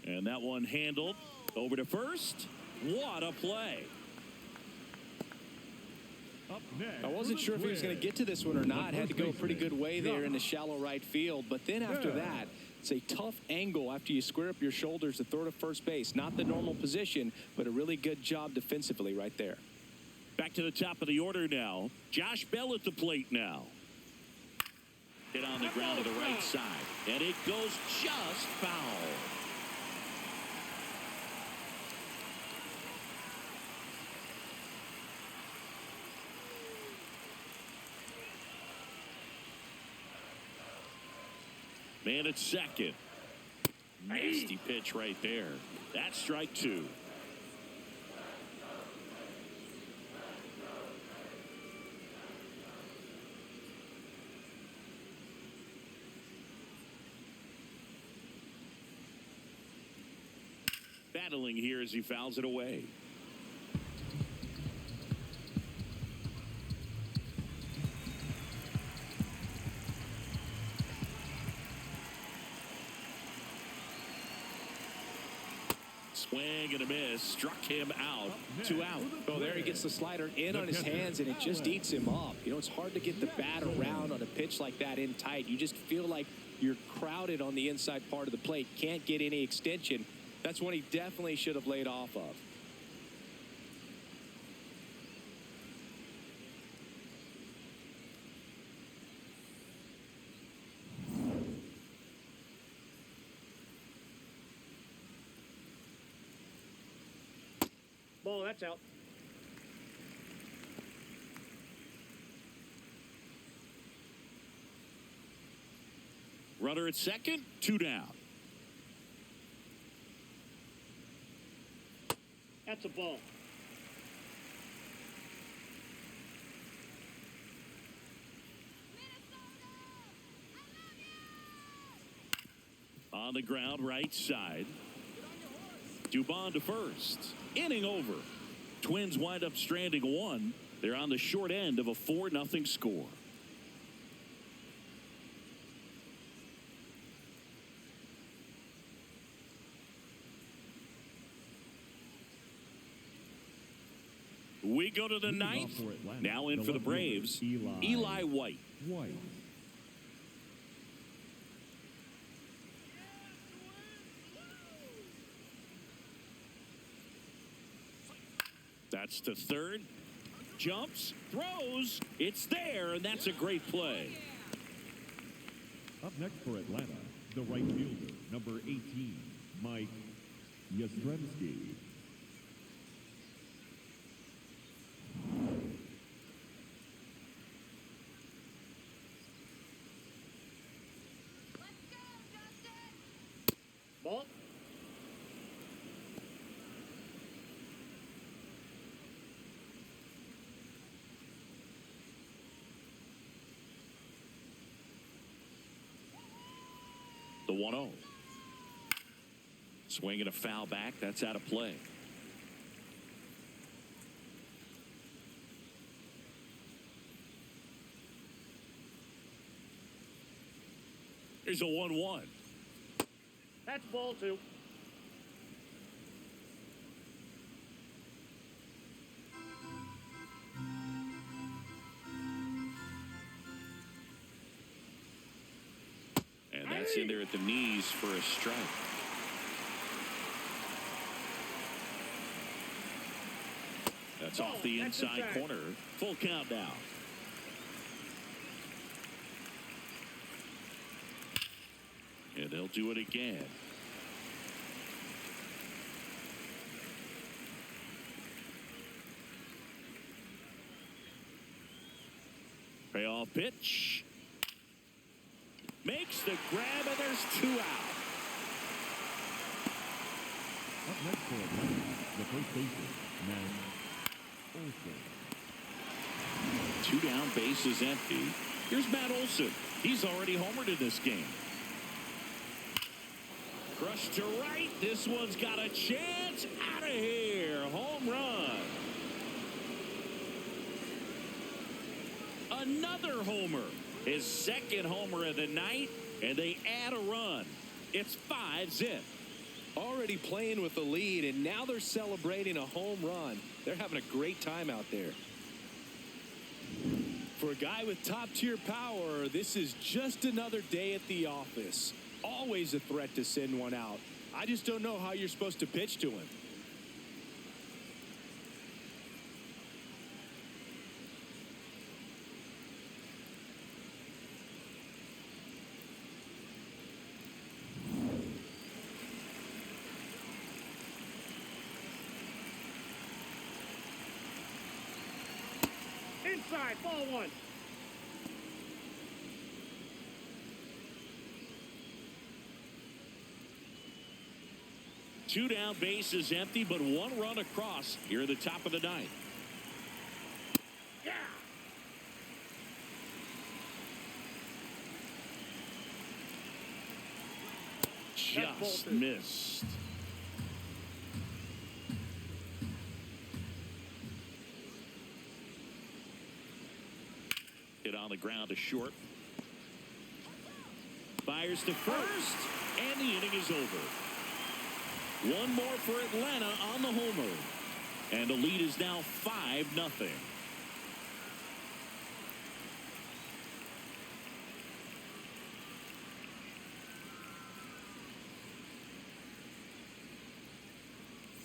Speaker 1: And that one handled Over to first. What a play.
Speaker 3: Up next
Speaker 2: I wasn't sure if he was going to get to this one or not. Had to go a pretty good way there in the shallow right field. But then after that, it's a tough angle after you square up your shoulders to throw to first base. Not the normal position, but a really good job defensively right there.
Speaker 1: Back to the top of the order now. Josh Bell at the plate now. Hit on the ground to the right side. And it goes just foul. Man at second. Nasty pitch right there. That's strike two. Battling here as he fouls it away. Swing and a miss. Struck him out. 2 out.
Speaker 2: Oh, there he gets the slider in on his hands, and it just eats him up. You know, it's hard to get the bat around on a pitch like that in tight. You just feel like you're crowded on the inside part of the plate. Can't get any extension. That's one he definitely should have laid off of.
Speaker 4: Ball, that's out.
Speaker 1: Runner at second, 2 down.
Speaker 4: That's a ball.
Speaker 1: On the ground, right side. Dubon to first. Inning over. Twins wind up stranding 1. They're on the short end of a 4-0 score. We go to the ninth. Now in for the Braves, Eli White. That's the third. Jumps, throws. It's there, and that's a great play.
Speaker 3: Up next for Atlanta, the right fielder, number 18, Mike Yastrzemski.
Speaker 4: Ball.
Speaker 1: The 1-0. Swing and a foul back. That's out of play. Here's a 1-1.
Speaker 4: That's ball 2.
Speaker 1: And that's in there at the knees for a strike. That's off the inside corner. Full count now. And they'll do it again. Payoff pitch. Makes the grab, and there's 2 out.
Speaker 3: Up next for Atlanta, the first baseman, Matt Olson.
Speaker 1: 2 down, base is empty. Here's Matt Olson. He's already homered in this game. Crushed to right. This one's got a chance. Out of here. Home run. Another homer. His second homer of the night, and they add a run. It's 5-zip.
Speaker 2: already playing with the lead, and now they're celebrating a home run. They're having a great time out there. For a guy with top-tier power, this is just another day at the office. Always a threat to send one out. I just don't know how you're supposed to pitch to him.
Speaker 4: Inside, ball one.
Speaker 1: Two down, base is empty, but one run across here at the top of the ninth.
Speaker 4: Yeah.
Speaker 1: Just missed. Hit on the ground to short. Fires to first, and the inning is over. One more for Atlanta on the homer. And the lead is now 5-0.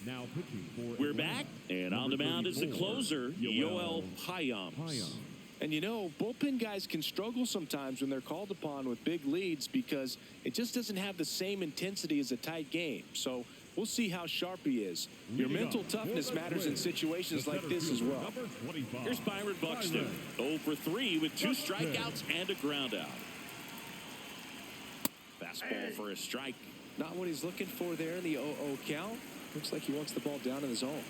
Speaker 3: Now pitching for
Speaker 1: We're
Speaker 3: Atlanta,
Speaker 1: back, and on the mound is the closer, Yoel Payams.
Speaker 2: And you know, bullpen guys can struggle sometimes when they're called upon with big leads because it just doesn't have the same intensity as a tight game. So we'll see how sharp he is. Your mental toughness matters in situations like this as well.
Speaker 1: Here's Byron Buxton, 0 for 3 with 2 strikeouts and a ground out. Fastball for a strike.
Speaker 2: Not what he's looking for there in the 0-0 count. Looks like he wants the ball down in the zone.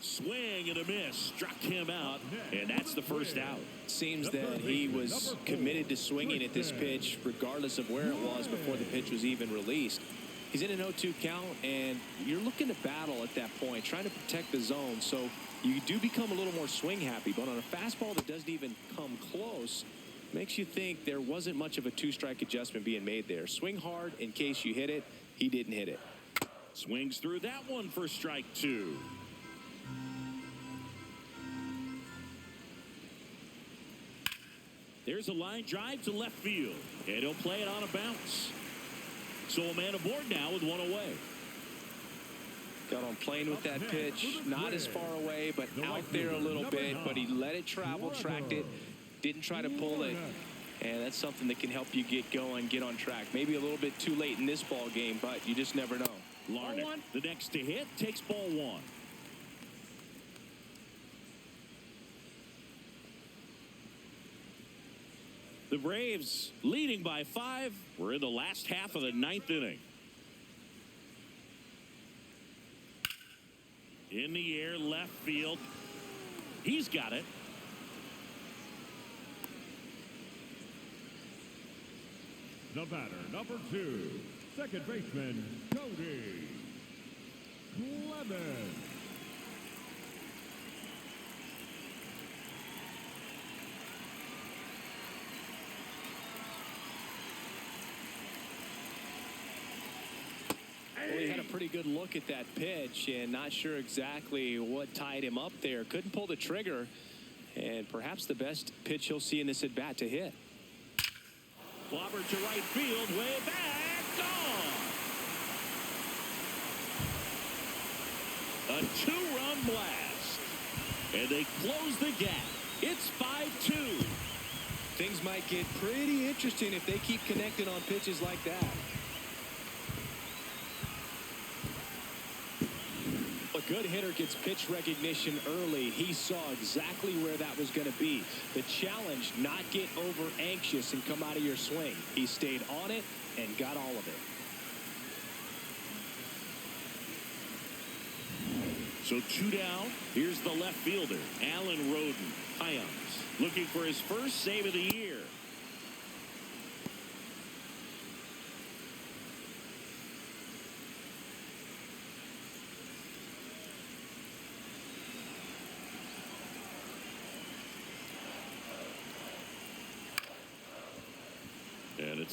Speaker 1: Swing and a miss, struck him out, and that's the first out.
Speaker 2: Seems that he was committed to swinging at this pitch regardless of where it was before the pitch was even released. He's in an 0-2 count, and you're looking to battle at that point, trying to protect the zone, so you do become a little more swing happy. But on a fastball that doesn't even come close, makes you think there wasn't much of a 2-strike adjustment being made there. Swing hard in case you hit it. He didn't hit it.
Speaker 1: Swings through that one for strike 2. There's a line drive to left field, and he'll play it on a bounce. So a man aboard now with one away.
Speaker 2: Got on plane with that pitch, not as far away, but out there a little bit, but he let it travel, tracked it, didn't try to pull it, and that's something that can help you get going, get on track. Maybe a little bit too late in this ball game, but you just never know.
Speaker 1: Larnach, the next to hit, takes ball 1. The Braves leading by 5. We're in the last half of the 9th inning. In the air, left field. He's got it.
Speaker 3: The batter, number 2, second baseman, Cody Clemens.
Speaker 2: Well, he had a pretty good look at that pitch and not sure exactly what tied him up there. Couldn't pull the trigger, and perhaps the best pitch he'll see in this at-bat to hit.
Speaker 1: Clobber to right field, way back, gone. A 2-run blast, and they close the gap. It's 5-2.
Speaker 2: Things might get pretty interesting if they keep connecting on pitches like that. A good hitter gets pitch recognition early. He saw exactly where that was going to be. The challenge, not get over anxious and come out of your swing. He stayed on it and got all of it.
Speaker 1: So 2 down. Here's the left fielder, Alan Roden. Payams looking for his first save of the year.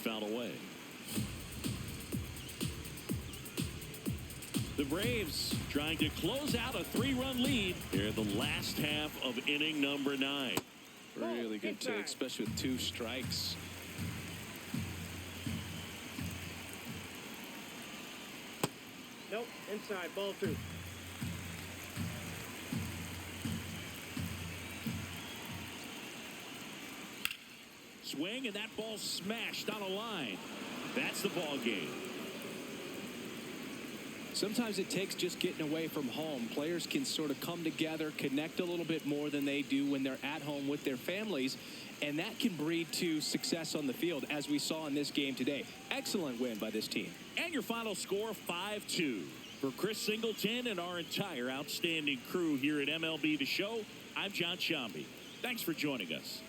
Speaker 1: foul away. The Braves trying to close out a 3-run lead here in the last half of inning number 9.
Speaker 2: Really good take, especially with 2 strikes.
Speaker 4: Nope, inside, ball 2.
Speaker 1: Swing, and that ball smashed on a line. That's the ball game.
Speaker 2: Sometimes it takes just getting away from home. Players can sort of come together, connect a little bit more than they do when they're at home with their families, and that can breed to success on the field, as we saw in this game today. Excellent win by this team.
Speaker 1: And your final score, 5-2. For Chris Singleton and our entire outstanding crew here at MLB The Show, I'm John Shambi. Thanks for joining us.